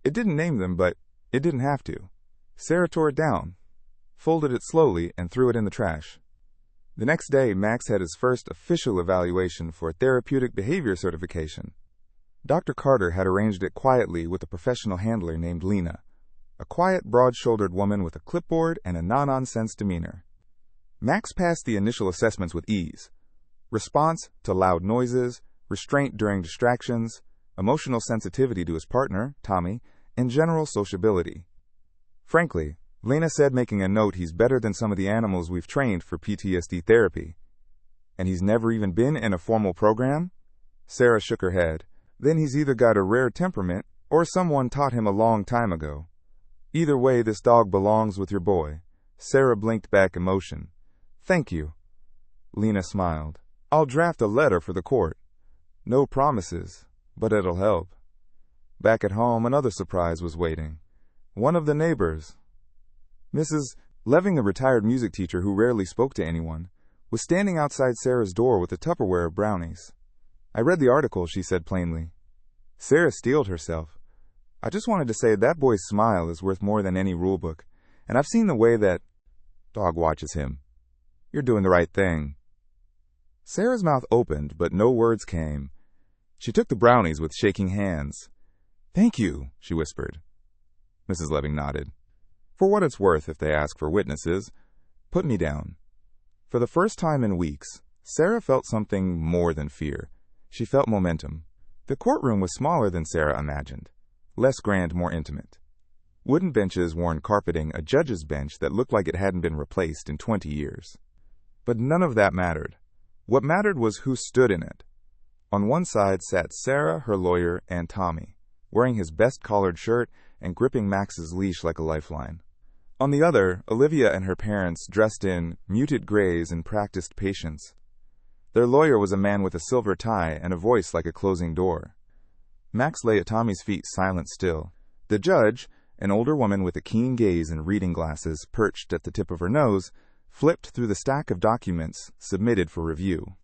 It didn't name them, but it didn't have to. Sarah tore it down, folded it slowly, and threw it in the trash. The next day, Max had his first official evaluation for therapeutic behavior certification. Dr. Carter had arranged it quietly with a professional handler named Lena, a quiet, broad-shouldered woman with a clipboard and a no-nonsense demeanor. Max passed the initial assessments with ease. Response to loud noises, restraint during distractions, emotional sensitivity to his partner, Tommy, and general sociability. Frankly, Lena said, making a note, he's better than some of the animals we've trained for PTSD therapy. And he's never even been in a formal program? Sarah shook her head. Then he's either got a rare temperament or someone taught him a long time ago. Either way, this dog belongs with your boy. Sarah blinked back emotion. Thank you. Lena smiled. I'll draft a letter for the court. No promises, but it'll help. Back at home, another surprise was waiting. One of the neighbors, Mrs. Leving, a retired music teacher who rarely spoke to anyone, was standing outside Sarah's door with a Tupperware of brownies. I read the article, she said plainly. Sarah steeled herself. I just wanted to say that boy's smile is worth more than any rulebook, and I've seen the way that dog watches him. You're doing the right thing. Sarah's mouth opened, but no words came. She took the brownies with shaking hands. Thank you, she whispered. Mrs. Leving nodded. For what it's worth, if they ask for witnesses, put me down. For the first time in weeks, Sarah felt something more than fear. She felt momentum. The courtroom was smaller than Sarah imagined. Less grand, more intimate. Wooden benches worn carpeting a judge's bench that looked like it hadn't been replaced in 20 years. But none of that mattered. What mattered was who stood in it. On one side sat Sarah, her lawyer, and Tommy, wearing his best collared shirt and gripping Max's leash like a lifeline. On the other, Olivia and her parents, dressed in muted grays and practiced patience. Their lawyer was a man with a silver tie and a voice like a closing door. Max lay at Tommy's feet, silent still. The judge, an older woman with a keen gaze and reading glasses perched at the tip of her nose, flipped through the stack of documents submitted for review.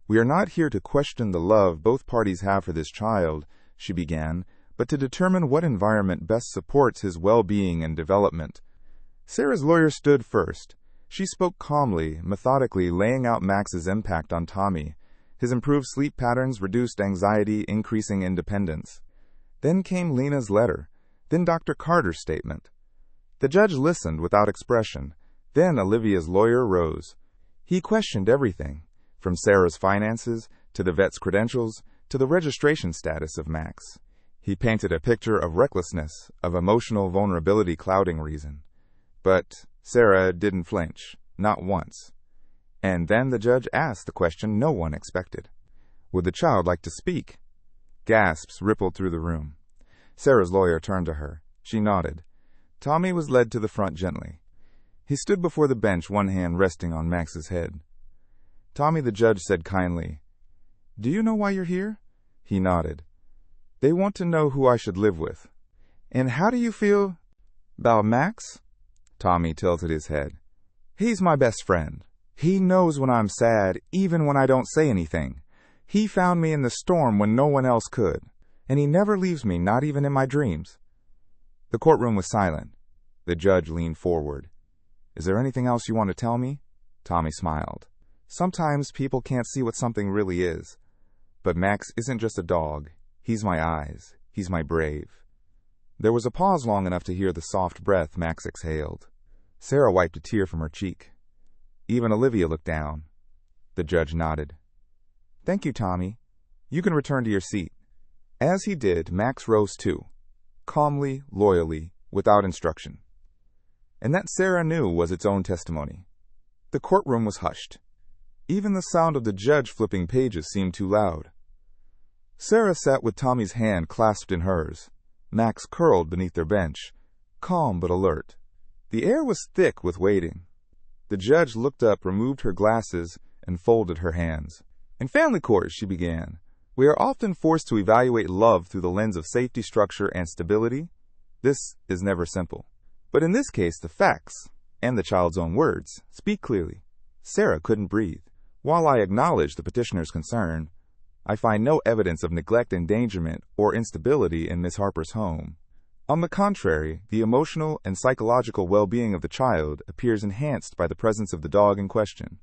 We are not here to question the love both parties have for this child, she began, but to determine what environment best supports his well-being and development. Sarah's lawyer stood first. She spoke calmly, methodically, laying out Max's impact on Tommy. His improved sleep patterns, reduced anxiety, increasing independence. Then came Lena's letter. Then Dr. Carter's statement. The judge listened without expression. Then Olivia's lawyer rose. He questioned everything, from Sarah's finances, to the vet's credentials, to the registration status of Max. He painted a picture of recklessness, of emotional vulnerability clouding reason. But Sarah didn't flinch, not once. And then the judge asked the question no one expected. Would the child like to speak? Gasps rippled through the room. Sarah's lawyer turned to her. She nodded. Tommy was led to the front gently. He stood before the bench, one hand resting on Max's head. Tommy, the judge said kindly, Do you know why you're here? He nodded. They want to know who I should live with. And how do you feel about Max? Tommy tilted his head. He's my best friend. He knows when I'm sad, even when I don't say anything. He found me in the storm when no one else could. And he never leaves me, not even in my dreams. The courtroom was silent. The judge leaned forward. Is there anything else you want to tell me? Tommy smiled. Sometimes people can't see what something really is. But Max isn't just a dog. He's my eyes. He's my brave. There was a pause long enough to hear the soft breath Max exhaled. Sarah wiped a tear from her cheek. Even Olivia looked down. The judge nodded. "Thank you, Tommy. You can return to your seat." As he did, Max rose too, calmly, loyally, without instruction. And that Sarah knew was its own testimony. The courtroom was hushed. Even the sound of the judge flipping pages seemed too loud. Sarah sat with Tommy's hand clasped in hers, Max curled beneath their bench, calm but alert. The air was thick with waiting. The judge looked up, removed her glasses, and folded her hands. "In family court," she began, "we are often forced to evaluate love through the lens of safety, structure, and stability. This is never simple. But in this case, the facts, and the child's own words, speak clearly." Sarah couldn't breathe. "While I acknowledge the petitioner's concern, I find no evidence of neglect, endangerment, or instability in Miss Harper's home. On the contrary, the emotional and psychological well-being of the child appears enhanced by the presence of the dog in question."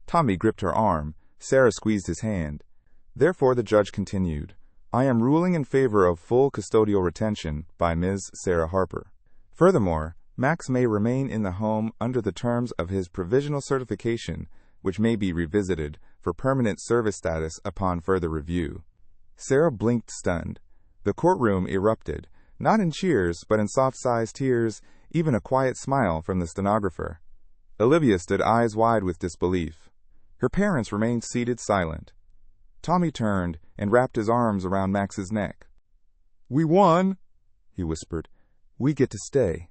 Tommy gripped her arm. Sarah squeezed his hand. Therefore, the judge continued, "I am ruling in favor of full custodial retention by Ms. Sarah Harper. Furthermore, Max may remain in the home under the terms of his provisional certification, which may be revisited for permanent service status upon further review." Sarah blinked, stunned. The courtroom erupted, not in cheers, but in soft-sized tears, even a quiet smile from the stenographer. Olivia stood eyes wide with disbelief. Her parents remained seated silent. Tommy turned and wrapped his arms around Max's neck. "We won," he whispered. "We get to stay."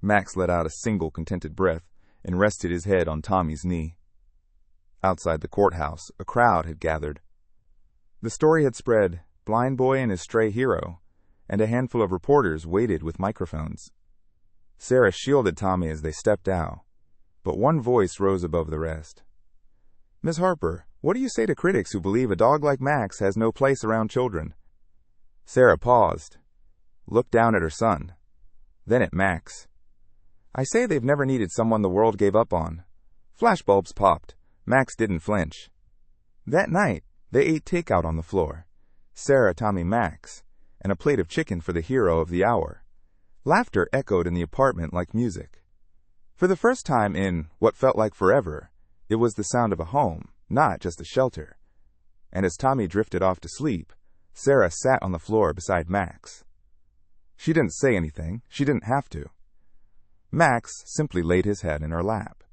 Max let out a single contented breath and rested his head on Tommy's knee. Outside the courthouse, a crowd had gathered. The story had spread, Blind Boy and his stray hero, and a handful of reporters waited with microphones. Sarah shielded Tommy as they stepped out, but one voice rose above the rest. "Miss Harper, what do you say to critics who believe a dog like Max has no place around children?" Sarah paused, looked down at her son, then at Max. "I say they've never needed someone the world gave up on." Flashbulbs popped. Max didn't flinch. That night, they ate takeout on the floor. Sarah, Tommy, Max, and a plate of chicken for the hero of the hour. Laughter echoed in the apartment like music. For the first time in what felt like forever, it was the sound of a home, not just a shelter. And as Tommy drifted off to sleep, Sarah sat on the floor beside Max. She didn't say anything. She didn't have to. Max simply laid his head in her lap,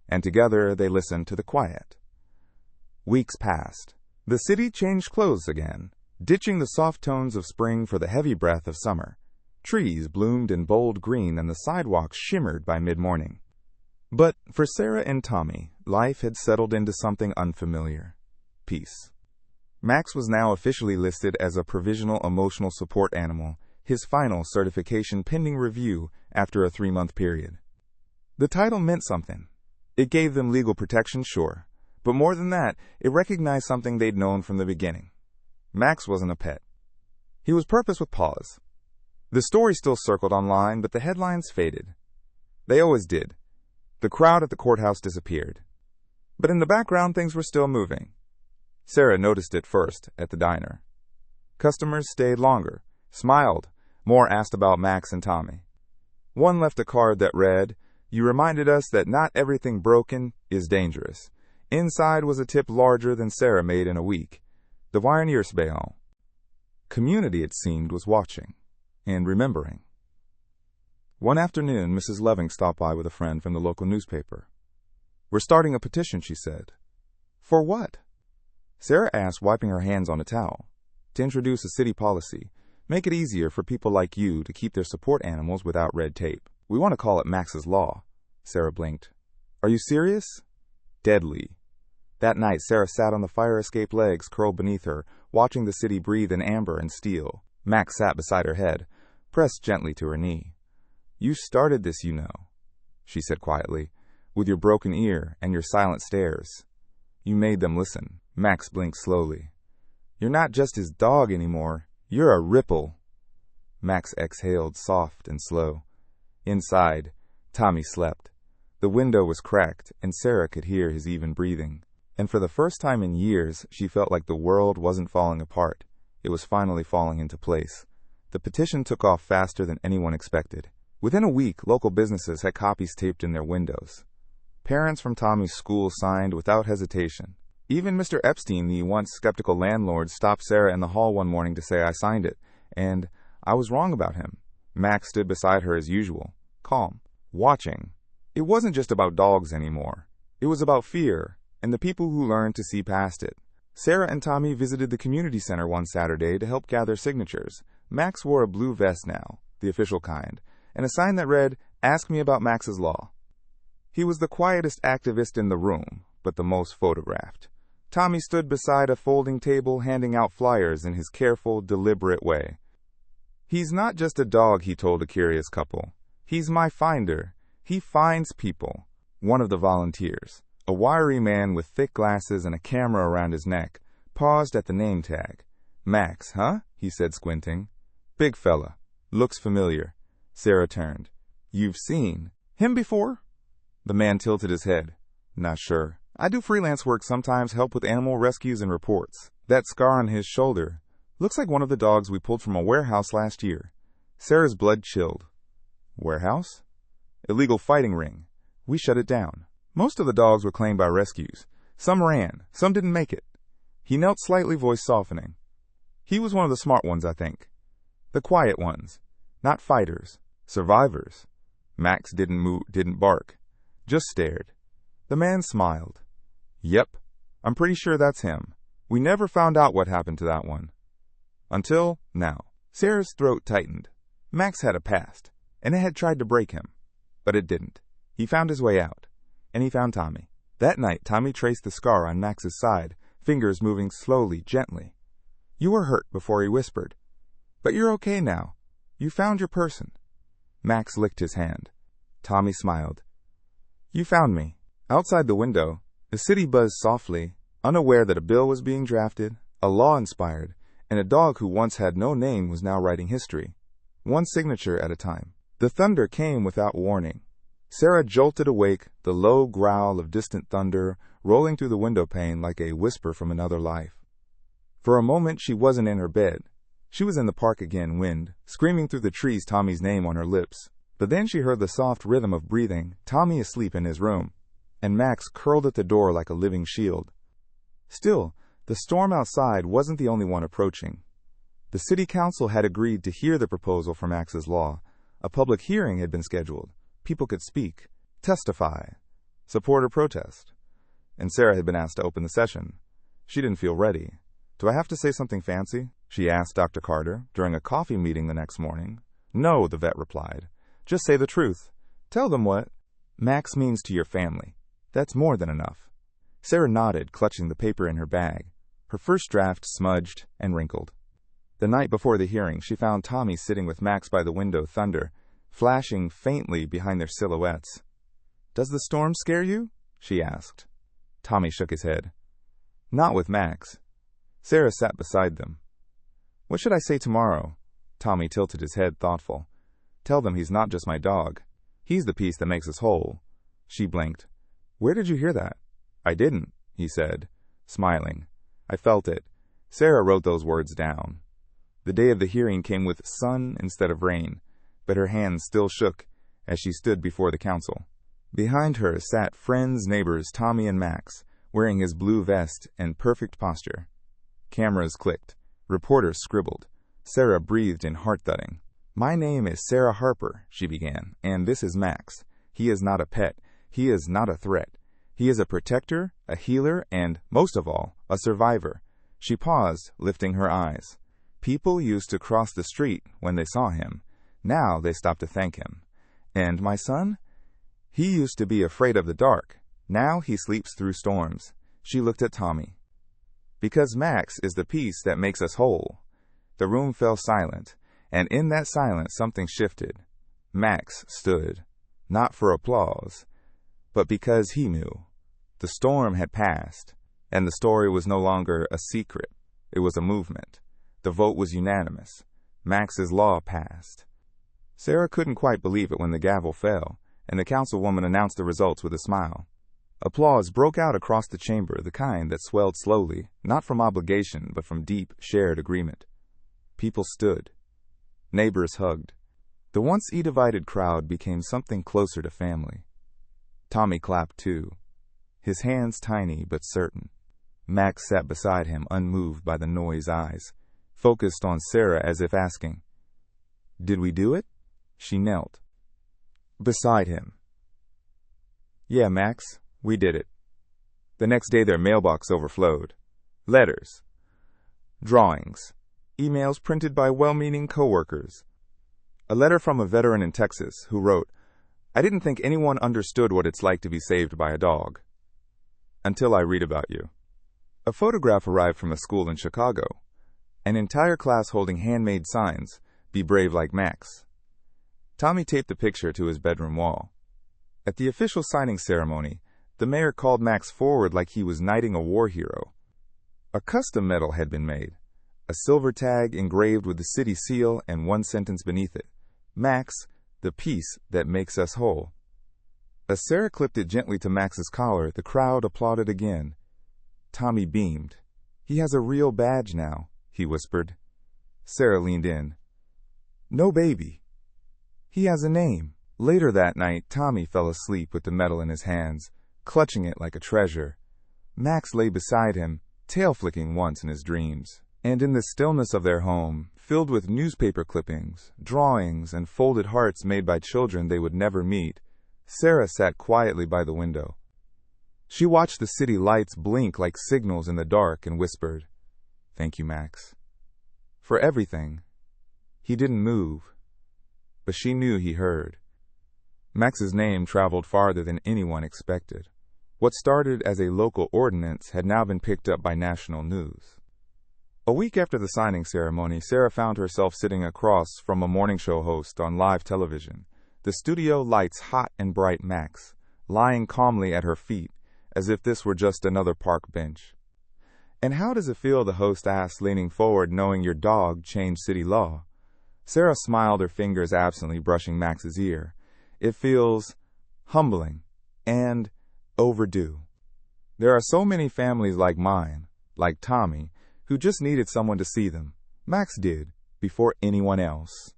and together they listened to the quiet. Weeks passed. The city changed clothes again, ditching the soft tones of spring for the heavy breath of summer. Trees bloomed in bold green and the sidewalks shimmered by mid-morning. But for Sarah and Tommy, life had settled into something unfamiliar. Peace. Max was now officially listed as a provisional emotional support animal, his final certification pending review after a 3-month period. The title meant something. It gave them legal protection, sure, but more than that, it recognized something they'd known from the beginning. Max wasn't a pet. He was purpose with paws. The story still circled online, but the headlines faded. They always did. The crowd at the courthouse disappeared. But in the background, things were still moving. Sarah noticed it first at the diner. Customers stayed longer, smiled, more asked about Max and Tommy. One left a card that read, "You reminded us that not everything broken is dangerous." Inside was a tip larger than Sarah made in a week. The Wienersbeil. Community, it seemed, was watching and remembering. One afternoon, Mrs. Loving stopped by with a friend from the local newspaper. "We're starting a petition," she said. "For what?" Sarah asked, wiping her hands on a towel. "To introduce a city policy. Make it easier for people like you to keep their support animals without red tape. We want to call it Max's Law." Sarah blinked. "Are you serious?" Deadly. That night, Sarah sat on the fire escape legs curled beneath her, watching the city breathe in amber and steel. Max sat beside her head, pressed gently to her knee. "You started this, you know," she said quietly, "with your broken ear and your silent stares. You made them listen." Max blinked slowly. "You're not just his dog anymore. You're a ripple." Max exhaled, soft and slow. Inside, Tommy slept. The window was cracked, and Sarah could hear his even breathing. And for the first time in years, she felt like the world wasn't falling apart. It was finally falling into place. The petition took off faster than anyone expected. Within a week, local businesses had copies taped in their windows. Parents from Tommy's school signed without hesitation. Even Mr. Epstein, the once skeptical landlord, stopped Sarah in the hall one morning to say, "I signed it, and I was wrong about him." Max stood beside her as usual, calm, watching. It wasn't just about dogs anymore. It was about fear, and the people who learned to see past it. Sarah and Tommy visited the community center one Saturday to help gather signatures. Max wore a blue vest now, the official kind, and a sign that read, "Ask me about Max's Law." He was the quietest activist in the room, but the most photographed. Tommy stood beside a folding table handing out flyers in his careful, deliberate way. "He's not just a dog," he told a curious couple. "He's my finder. He finds people." One of the volunteers, a wiry man with thick glasses and a camera around his neck, paused at the name tag. "Max, huh?" he said, squinting. "Big fella. Looks familiar." Sarah turned. "You've seen him before?" The man tilted his head. "Not sure. I do freelance work, sometimes help with animal rescues and reports. That scar on his shoulder looks like one of the dogs we pulled from a warehouse last year." Sarah's blood chilled. "Warehouse?" "Illegal fighting ring. We shut it down. Most of the dogs were claimed by rescues. Some ran, some didn't make it." He knelt slightly, voice softening. "He was one of the smart ones, I think. The quiet ones. Not fighters. Survivors." Max didn't bark. Just stared. The man smiled. "Yep. I'm pretty sure that's him. We never found out what happened to that one. Until now." Sarah's throat tightened. Max had a past, and it had tried to break him. But it didn't. He found his way out. And he found Tommy. That night, Tommy traced the scar on Max's side, fingers moving slowly, gently. "You were hurt," before he whispered. "But you're okay now. You found your person." Max licked his hand. Tommy smiled. "You found me." Outside the window, the city buzzed softly, unaware that a bill was being drafted, a law inspired, and a dog who once had no name was now writing history, one signature at a time. The thunder came without warning. Sarah jolted awake, the low growl of distant thunder rolling through the window pane like a whisper from another life. For a moment she wasn't in her bed. She was in the park again, wind, screaming through the trees Tommy's name on her lips. But then she heard the soft rhythm of breathing, Tommy asleep in his room, and Max curled at the door like a living shield. Still, the storm outside wasn't the only one approaching. The city council had agreed to hear the proposal for Max's Law. A public hearing had been scheduled. People could speak, testify, support or protest. And Sarah had been asked to open the session. She didn't feel ready. "Do I have to say something fancy?" she asked Dr. Carter during a coffee meeting the next morning. "No," the vet replied. "Just say the truth. Tell them what Max means to your family. That's more than enough." Sarah nodded, clutching the paper in her bag. Her first draft smudged and wrinkled. The night before the hearing, she found Tommy sitting with Max by the window, thunder flashing faintly behind their silhouettes. "Does the storm scare you?" she asked. Tommy shook his head. "Not with Max." Sarah sat beside them. "What should I say tomorrow?" Tommy tilted his head, thoughtful. "Tell them he's not just my dog. He's the piece that makes us whole." She blinked. "Where did you hear that?" "I didn't," he said, smiling. "I felt it." Sarah wrote those words down. The day of the hearing came with sun instead of rain, but her hands still shook as she stood before the council. Behind her sat friends, neighbors, Tommy and Max, wearing his blue vest and perfect posture. Cameras clicked. Reporters scribbled. Sarah breathed in heart-thudding. "My name is Sarah Harper," she began, "and this is Max. He is not a pet. He is not a threat. He is a protector, a healer, and, most of all, a survivor." She paused, lifting her eyes. People used to cross the street when they saw him. Now they stopped to thank him. "And my son? He used to be afraid of the dark. Now he sleeps through storms." She looked at Tommy. "Because Max is the piece that makes us whole." The room fell silent, and in that silence something shifted. Max stood, not for applause, but because he knew. The storm had passed, and the story was no longer a secret. It was a movement. The vote was unanimous. Max's Law passed. Sarah couldn't quite believe it when the gavel fell, and the councilwoman announced the results with a smile. Applause broke out across the chamber, the kind that swelled slowly, not from obligation, but from deep, shared agreement. People stood. Neighbors hugged. The once divided crowd became something closer to family. Tommy clapped too, his hands tiny but certain. Max sat beside him, unmoved by the noise eyes, focused on Sarah as if asking, "Did we do it?" She knelt beside him. "Yeah, Max, we did it." The next day their mailbox overflowed. Letters, drawings, emails printed by well-meaning coworkers. A letter from a veteran in Texas who wrote, "I didn't think anyone understood what it's like to be saved by a dog. Until I read about you." A photograph arrived from a school in Chicago. An entire class holding handmade signs, "Be brave like Max." Tommy taped the picture to his bedroom wall. At the official signing ceremony, the mayor called Max forward like he was knighting a war hero. A custom medal had been made, a silver tag engraved with the city seal and one sentence beneath it, "Max, the peace that makes us whole." As Sarah clipped it gently to Max's collar, the crowd applauded again. Tommy beamed. "He has a real badge now," he whispered. Sarah leaned in. "No baby. He has a name." Later that night, Tommy fell asleep with the medal in his hands, clutching it like a treasure. Max lay beside him, tail flicking once in his dreams. And in the stillness of their home, filled with newspaper clippings, drawings, and folded hearts made by children they would never meet, Sarah sat quietly by the window. She watched the city lights blink like signals in the dark and whispered, "Thank you, Max, for everything." He didn't move, but she knew he heard. Max's name traveled farther than anyone expected. What started as a local ordinance had now been picked up by national news. A week after the signing ceremony, Sarah found herself sitting across from a morning show host on live television, the studio lights hot and bright Max, lying calmly at her feet, as if this were just another park bench. "And how does it feel?" the host asked, leaning forward, "knowing your dog changed city law?" Sarah smiled, her fingers absently brushing Max's ear. "It feels humbling and overdue. There are so many families like mine, like Tommy, who just needed someone to see them. Max did, before anyone else."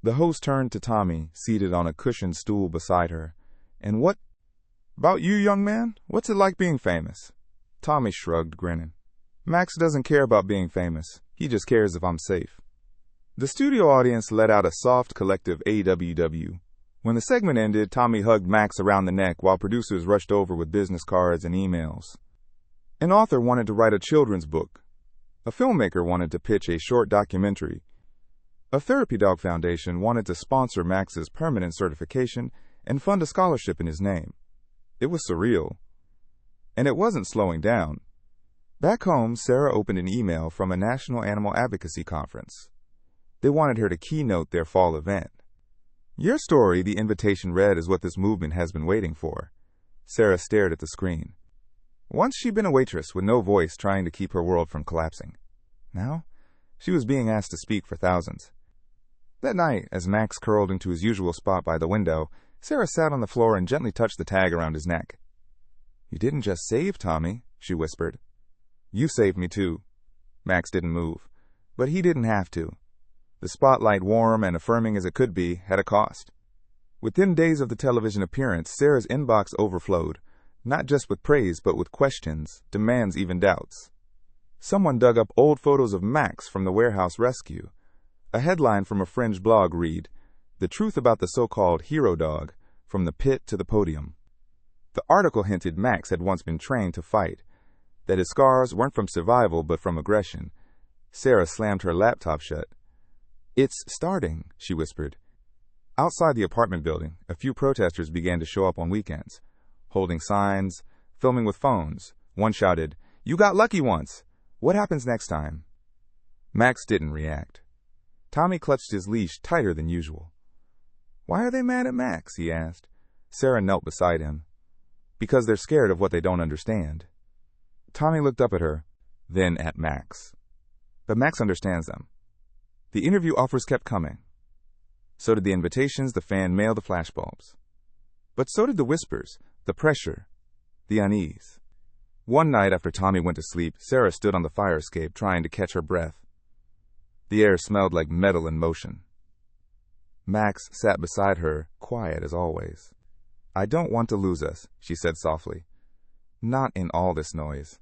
The host turned to Tommy, seated on a cushioned stool beside her. "And what about you, young man? What's it like being famous?" Tommy shrugged, grinning. "Max doesn't care about being famous. He just cares if I'm safe." The studio audience let out a soft, collective AWW. When the segment ended, Tommy hugged Max around the neck while producers rushed over with business cards and emails. An author wanted to write a children's book. A filmmaker wanted to pitch a short documentary. A therapy dog foundation wanted to sponsor Max's permanent certification and fund a scholarship in his name. It was surreal. And it wasn't slowing down. Back home, Sarah opened an email from a national animal advocacy conference. They wanted her to keynote their fall event. "Your story," the invitation read, "is what this movement has been waiting for." Sarah stared at the screen. Once she'd been a waitress with no voice, trying to keep her world from collapsing. Now, she was being asked to speak for thousands. That night, as Max curled into his usual spot by the window, Sarah sat on the floor and gently touched the tag around his neck. "You didn't just save Tommy," she whispered. "You saved me too." Max didn't move, but he didn't have to. The spotlight, warm and affirming as it could be, had a cost. Within days of the television appearance, Sarah's inbox overflowed, not just with praise, but with questions, demands, even doubts. Someone dug up old photos of Max from the warehouse rescue. A headline from a fringe blog read, "The Truth About the So-Called Hero Dog, From the Pit to the Podium." The article hinted Max had once been trained to fight, that his scars weren't from survival but from aggression. Sarah slammed her laptop shut. "It's starting," she whispered. Outside the apartment building, a few protesters began to show up on weekends, holding signs, filming with phones. One shouted, "You got lucky once. What happens next time?" Max didn't react. Tommy clutched his leash tighter than usual. "Why are they mad at Max?" he asked. Sarah knelt beside him. "Because they're scared of what they don't understand." Tommy looked up at her, then at Max. But Max understands them. The interview offers kept coming. So did the invitations, the fan mail, the flashbulbs. But so did the whispers, the pressure, the unease. One night after Tommy went to sleep, Sarah stood on the fire escape trying to catch her breath. The air smelled like metal in motion. Max sat beside her, quiet as always. "I don't want to lose us," she said softly. "Not in all this noise."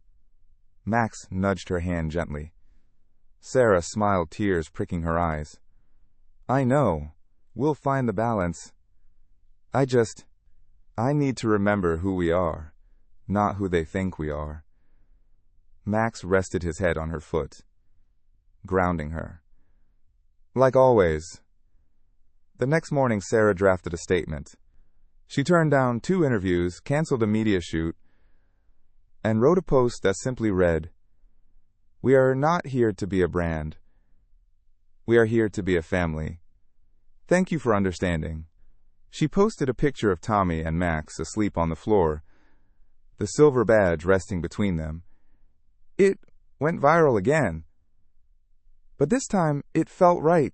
Max nudged her hand gently. Sarah smiled, tears pricking her eyes. "I know. We'll find the balance. I need to remember who we are, not who they think we are." Max rested his head on her foot, grounding her. "Like always." The next morning, Sarah drafted a statement. She turned down 2 interviews, canceled a media shoot, and wrote a post that simply read, "We are not here to be a brand. We are here to be a family. Thank you for understanding." She posted a picture of Tommy and Max asleep on the floor, the silver badge resting between them. It went viral again. But this time, it felt right.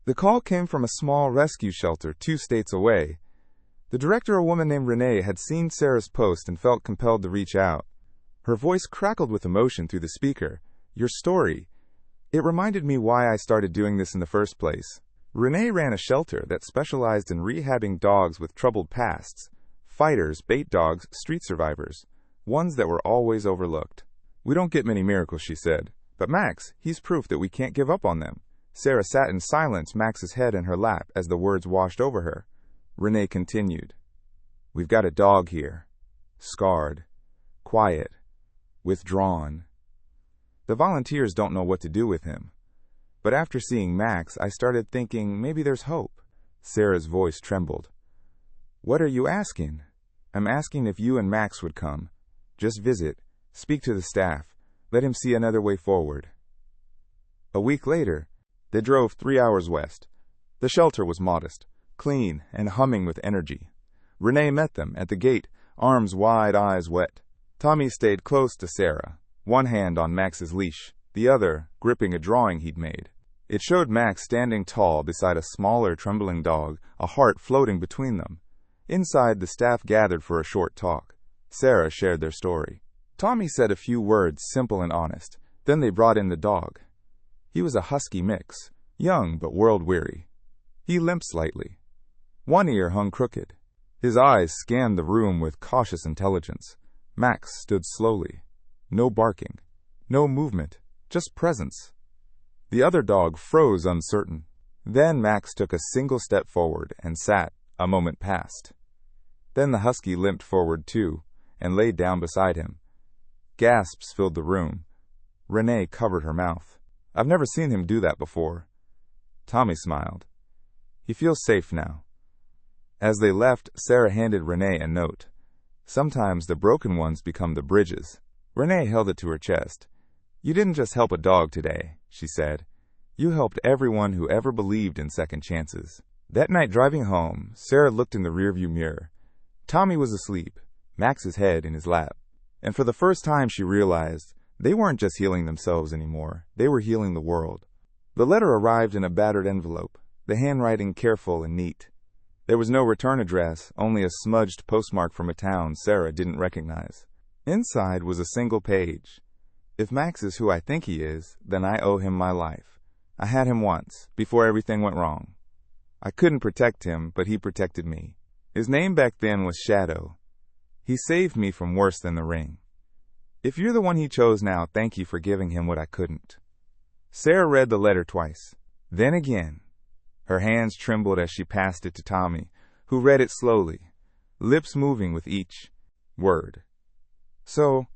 The call came from a small rescue shelter 2 states away. The director, a woman named Renee, had seen Sarah's post and felt compelled to reach out. Her voice crackled with emotion through the speaker. "Your story. It reminded me why I started doing this in the first place." Renee ran a shelter that specialized in rehabbing dogs with troubled pasts, fighters, bait dogs, street survivors, ones that were always overlooked. "We don't get many miracles," she said, "but Max, he's proof that we can't give up on them." Sarah sat in silence, Max's head in her lap, as the words washed over her. Renee continued, "We've got a dog here, scarred, quiet, withdrawn. The volunteers don't know what to do with him. But after seeing Max, I started thinking maybe there's hope." Sarah's voice trembled. "What are you asking?" "I'm asking if you and Max would come. Just visit, speak to the staff, let him see another way forward." A week later, they drove 3 hours west. The shelter was modest, clean, and humming with energy. Renee met them at the gate, arms wide, eyes wet. Tommy stayed close to Sarah, one hand on Max's leash, the other gripping a drawing he'd made. It showed Max standing tall beside a smaller, trembling dog, a heart floating between them. Inside, the staff gathered for a short talk. Sarah shared their story. Tommy said a few words, simple and honest. Then they brought in the dog. He was a husky mix, young but world-weary. He limped slightly. One ear hung crooked. His eyes scanned the room with cautious intelligence. Max stood slowly. No barking, no movement, just presence. The other dog froze, uncertain. Then Max took a single step forward and sat. A moment passed. Then the husky limped forward too, and laid down beside him. Gasps filled the room. Renee covered her mouth. "I've never seen him do that before." Tommy smiled. "He feels safe now." As they left, Sarah handed Renee a note. "Sometimes the broken ones become the bridges." Renee held it to her chest. "You didn't just help a dog today," she said. "You helped everyone who ever believed in second chances." That night, driving home, Sarah looked in the rearview mirror. Tommy was asleep, Max's head in his lap. And for the first time, she realized they weren't just healing themselves anymore. They were healing the world. The letter arrived in a battered envelope, the handwriting careful and neat. There was no return address, only a smudged postmark from a town Sarah didn't recognize. Inside was a single page. "If Max is who I think he is, then I owe him my life. I had him once, before everything went wrong. I couldn't protect him, but he protected me. His name back then was Shadow. He saved me from worse than the ring. If you're the one he chose now, thank you for giving him what I couldn't." Sarah read the letter twice, then again. Her hands trembled as she passed it to Tommy, who read it slowly, lips moving with each word. "So,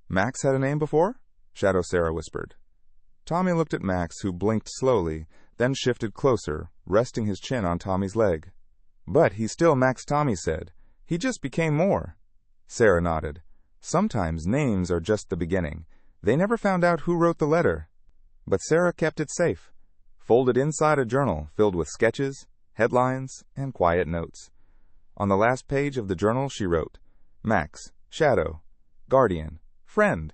Max had a name before?" Shadow Sarah whispered. Tommy looked at Max, who blinked slowly, then shifted closer, resting his chin on Tommy's leg. "But he's still Max," Tommy said. "He just became more." Sarah nodded. "Sometimes names are just the beginning. They never found out who wrote the letter." But Sarah kept it safe, folded inside a journal filled with sketches, headlines, and quiet notes. On the last page of the journal she wrote, "Max, Shadow, Guardian, Friend.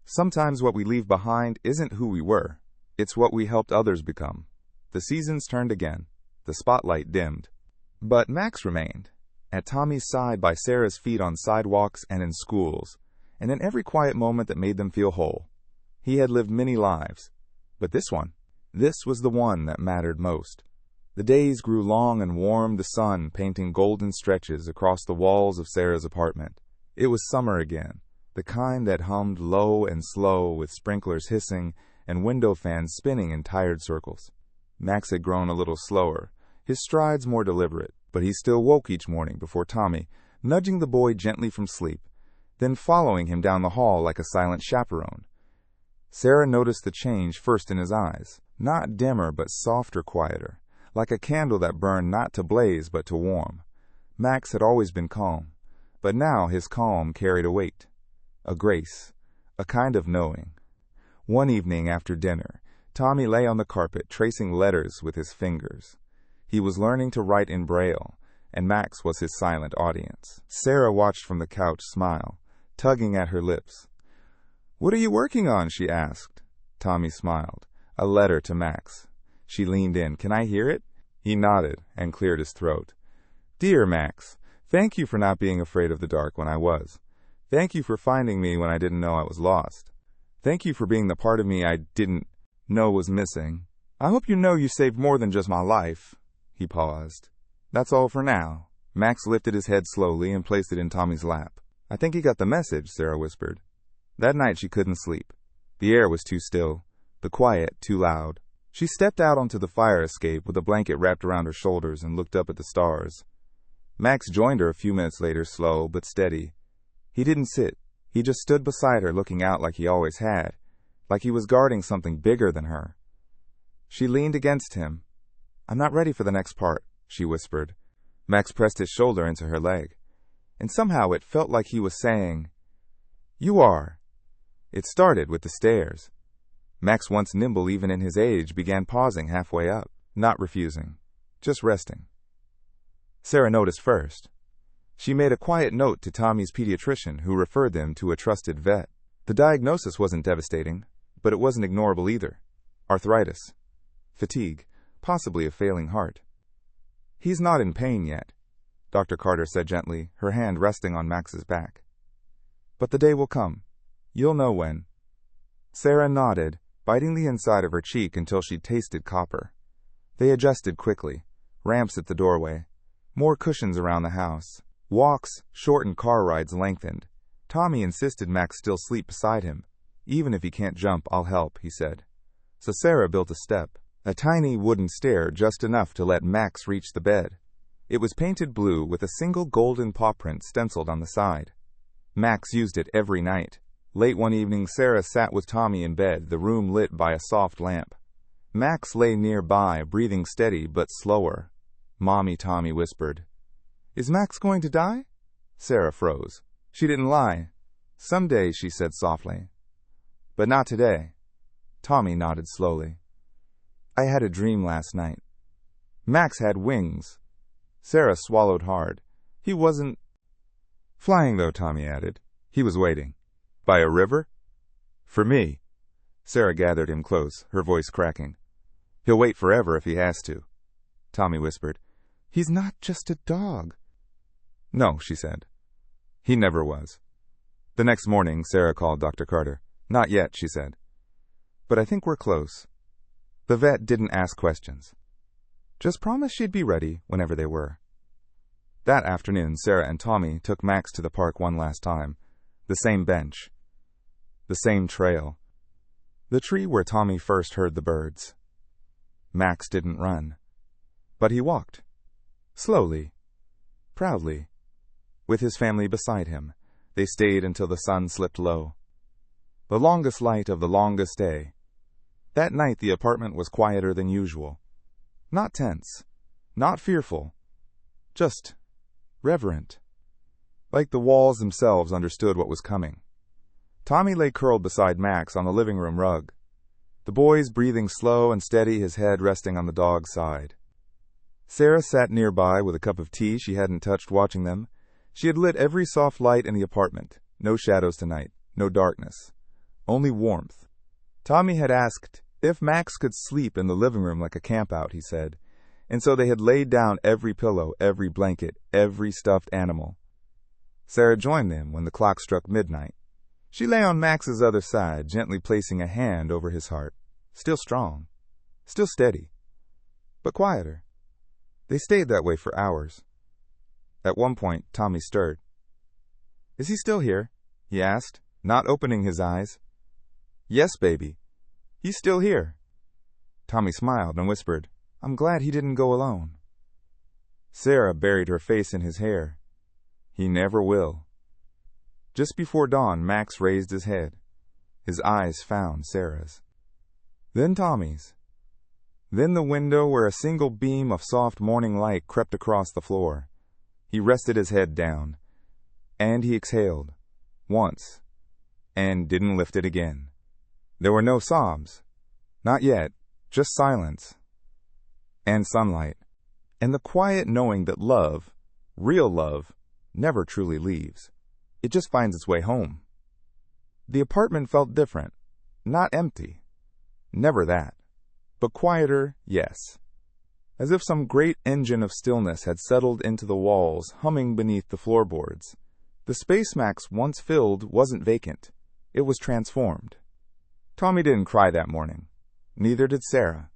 Sometimes what we leave behind isn't who we were. It's what we helped others become." The seasons turned again. The spotlight dimmed. But Max remained, at Tommy's side by Sarah's feet on sidewalks and in schools, and in every quiet moment that made them feel whole. He had lived many lives, but this was the one that mattered most. The days grew long and warm, the sun painting golden stretches across the walls of Sarah's apartment. It was summer again, the kind that hummed low and slow with sprinklers hissing and window fans spinning in tired circles. Max had grown a little slower, his strides more deliberate, but he still woke each morning before Tommy, nudging the boy gently from sleep, then following him down the hall like a silent chaperone. Sarah noticed the change first in his eyes, not dimmer but softer, quieter, like a candle that burned not to blaze but to warm. Max had always been calm, but now his calm carried a weight, a grace, a kind of knowing. One evening after dinner, Tommy lay on the carpet tracing letters with his fingers. He was learning to write in Braille, and Max was his silent audience. Sarah watched from the couch, smile, tugging at her lips. "What are you working on?" she asked. Tommy smiled. "A letter to Max." She leaned in. "Can I hear it?" He nodded and cleared his throat. "Dear Max, thank you for not being afraid of the dark when I was. Thank you for finding me when I didn't know I was lost. Thank you for being the part of me I didn't know was missing. I hope you know you saved more than just my life." He paused. "That's all for now." Max lifted his head slowly and placed it in Tommy's lap. "I think he got the message," Sarah whispered. That night she couldn't sleep. The air was too still, the quiet too loud. She stepped out onto the fire escape with a blanket wrapped around her shoulders and looked up at the stars. Max joined her a few minutes later, slow but steady. He didn't sit. He just stood beside her, looking out like he always had, like he was guarding something bigger than her. She leaned against him. "I'm not ready for the next part," she whispered. Max pressed his shoulder into her leg, and somehow it felt like he was saying, "You are." It started with the stairs. Max, once nimble even in his age, began pausing halfway up, not refusing, just resting. Sarah noticed first. She made a quiet note to Tommy's pediatrician, who referred them to a trusted vet. The diagnosis wasn't devastating, but it wasn't ignorable either. Arthritis, fatigue, possibly a failing heart. "He's not in pain yet," Dr. Carter said gently, her hand resting on Max's back. "But the day will come. You'll know when." Sarah nodded, biting the inside of her cheek until she'd tasted copper. They adjusted quickly. Ramps at the doorway. More cushions around the house. Walks, shortened car rides lengthened. Tommy insisted Max still sleep beside him. "Even if he can't jump, I'll help," he said. So Sarah built a step, a tiny wooden stair just enough to let Max reach the bed. It was painted blue with a single golden paw print stenciled on the side. Max used it every night. Late one evening, Sarah sat with Tommy in bed, the room lit by a soft lamp. Max lay nearby, breathing steady but slower. "Mommy," Tommy whispered. "Is Max going to die?" Sarah froze. She didn't lie. "Someday," she said softly. "But not today." Tommy nodded slowly. "I had a dream last night. Max had wings." Sarah swallowed hard. "He wasn't flying, though," Tommy added. "He was waiting." "By a river?" "For me." Sarah gathered him close, her voice cracking. "He'll wait forever if he has to." Tommy whispered, "He's not just a dog." "No," she said. "He never was." The next morning, Sarah called Dr. Carter. "Not yet," she said. "But I think we're close." The vet didn't ask questions. Just promised she'd be ready whenever they were. That afternoon, Sarah and Tommy took Max to the park one last time. The same bench. The same trail. The tree where Tommy first heard the birds. Max didn't run. But he walked. Slowly. Proudly. With his family beside him, they stayed until the sun slipped low. The longest light of the longest day. That night the apartment was quieter than usual. Not tense. Not fearful. Just reverent. Like the walls themselves understood what was coming. Tommy lay curled beside Max on the living room rug. The boys breathing slow and steady, his head resting on the dog's side. Sarah sat nearby with a cup of tea she hadn't touched, watching them. She had lit every soft light in the apartment. No shadows tonight. No darkness. Only warmth. Tommy had asked if Max could sleep in the living room like a campout, he said. And so they had laid down every pillow, every blanket, every stuffed animal. Sarah joined them when the clock struck midnight. She lay on Max's other side, gently placing a hand over his heart. Still strong. Still steady. But quieter. They stayed that way for hours. At one point, Tommy stirred. "Is he still here?" he asked, not opening his eyes. "Yes, baby. He's still here." Tommy smiled and whispered, "I'm glad he didn't go alone." Sarah buried her face in his hair. "He never will." Just before dawn, Max raised his head. His eyes found Sarah's. Then Tommy's. Then the window where a single beam of soft morning light crept across the floor. He rested his head down. And he exhaled. Once. And didn't lift it again. There were no sobs. Not yet. Just silence. And sunlight. And the quiet knowing that love, real love, never truly leaves. It just finds its way home. The apartment felt different. Not empty. Never that. But quieter, yes. As if some great engine of stillness had settled into the walls, humming beneath the floorboards. The space Max once filled wasn't vacant. It was transformed. Tommy didn't cry that morning. Neither did Sarah.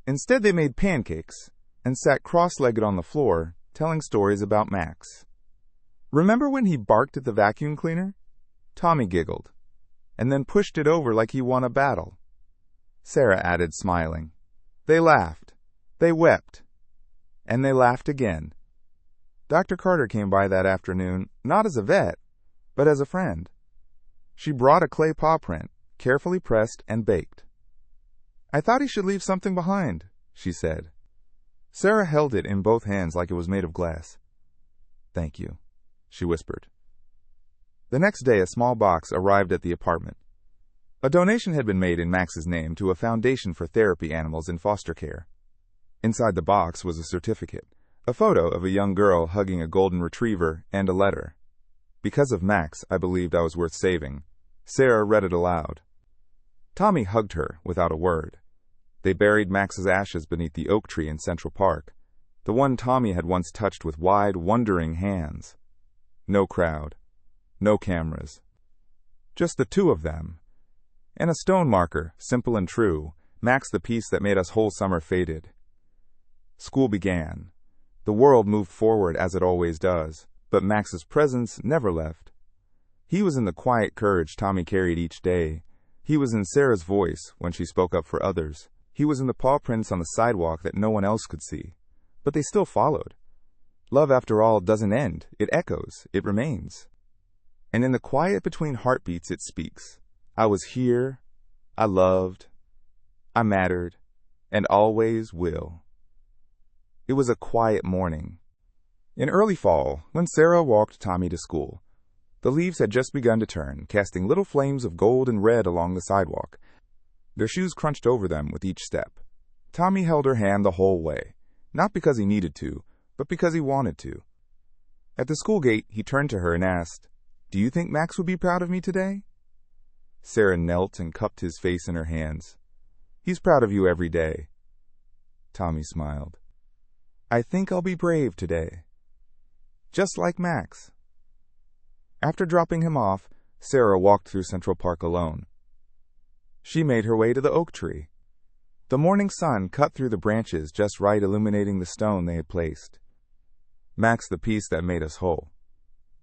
Instead, they made pancakes and sat cross-legged on the floor, telling stories about Max. "Remember when he barked at the vacuum cleaner?" Tommy giggled, and then pushed it over like he won a battle. Sarah added, smiling. They laughed. They wept. And they laughed again. Dr. Carter came by that afternoon, not as a vet, but as a friend. She brought a clay paw print, carefully pressed and baked. "I thought he should leave something behind," she said. Sarah held it in both hands like it was made of glass. "Thank you," she whispered. The next day, a small box arrived at the apartment. A donation had been made in Max's name to a foundation for therapy animals in foster care. Inside the box was a certificate, a photo of a young girl hugging a golden retriever, and a letter. "Because of Max, I believed I was worth saving." Sarah read it aloud. Tommy hugged her without a word. They buried Max's ashes beneath the oak tree in Central Park, the one Tommy had once touched with wide, wondering hands. No crowd. No cameras. Just the two of them. And a stone marker, simple and true, Max, the piece that made us whole summer, faded. School began. The world moved forward as it always does, but Max's presence never left. He was in the quiet courage Tommy carried each day. He was in Sarah's voice when she spoke up for others. He was in the paw prints on the sidewalk that no one else could see. But they still followed. Love, after all, doesn't end. It echoes. It remains. And in the quiet between heartbeats it speaks. I was here. I loved. I mattered. And always will. It was a quiet morning. In early fall, when Sarah walked Tommy to school, the leaves had just begun to turn, casting little flames of gold and red along the sidewalk. Their shoes crunched over them with each step. Tommy held her hand the whole way, not because he needed to, but because he wanted to. At the school gate, he turned to her and asked, "Do you think Max would be proud of me today?" Sarah knelt and cupped his face in her hands. "He's proud of you every day." Tommy smiled. "I think I'll be brave today." Just like Max. After dropping him off, Sarah walked through Central Park alone. She made her way to the oak tree. The morning sun cut through the branches just right, illuminating the stone they had placed. Max, the piece that made us whole.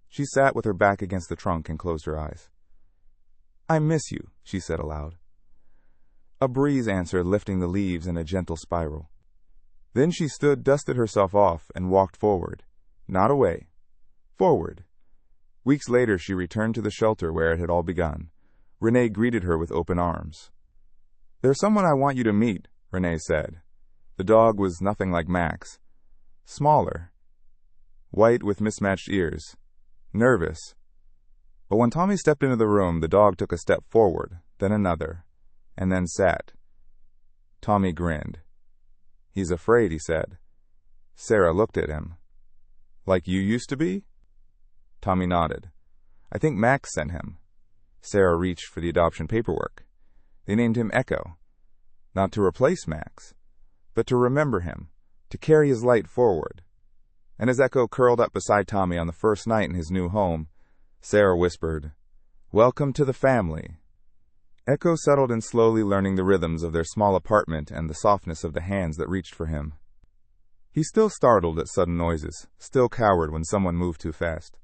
She sat with her back against the trunk and closed her eyes. "I miss you," she said aloud. A breeze answered, lifting the leaves in a gentle spiral. Then she stood, dusted herself off, and walked forward. Not away. Forward. Weeks later, she returned to the shelter where it had all begun. Renee greeted her with open arms. "There's someone I want you to meet," Renee said. The dog was nothing like Max. Smaller. White with mismatched ears. Nervous. But when Tommy stepped into the room, the dog took a step forward, then another, and then sat. Tommy grinned. "He's afraid," he said. Sarah looked at him. "Like you used to be?" Tommy nodded. "I think Max sent him." Sarah reached for the adoption paperwork. They named him Echo. Not to replace Max, but to remember him, to carry his light forward. And as Echo curled up beside Tommy on the first night in his new home, Sarah whispered, "Welcome to the family." Echo settled in, slowly learning the rhythms of their small apartment and the softness of the hands that reached for him. He still startled at sudden noises, still cowered when someone moved too fast.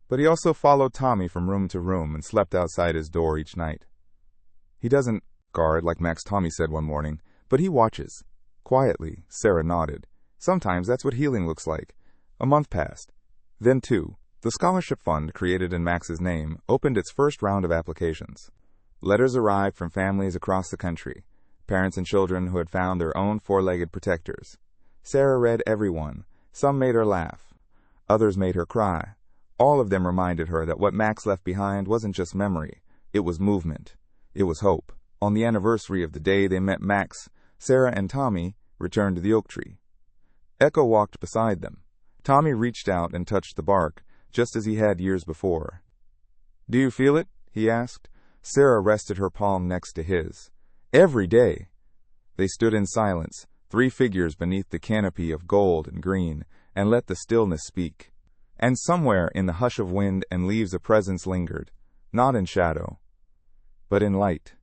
But he also followed Tommy from room to room and slept outside his door each night. He doesn't guard like Max Tommy said one morning, but he watches. Quietly, Sarah nodded. Sometimes that's what healing looks like. A month passed. Then two. The scholarship fund, created in Max's name, opened its first round of applications. Letters arrived from families across the country, parents and children who had found their own four-legged protectors. Sarah read every one. Some made her laugh. Others made her cry. All of them reminded her that what Max left behind wasn't just memory. It was movement. It was hope. On the anniversary of the day they met Max, Sarah and Tommy returned to the oak tree. Echo walked beside them. Tommy reached out and touched the bark, just as he had years before. "Do you feel it?" he asked. Sarah rested her palm next to his. "Every day." They stood in silence, three figures beneath the canopy of gold and green, and let the stillness speak. And somewhere in the hush of wind and leaves a presence lingered, not in shadow, but in light.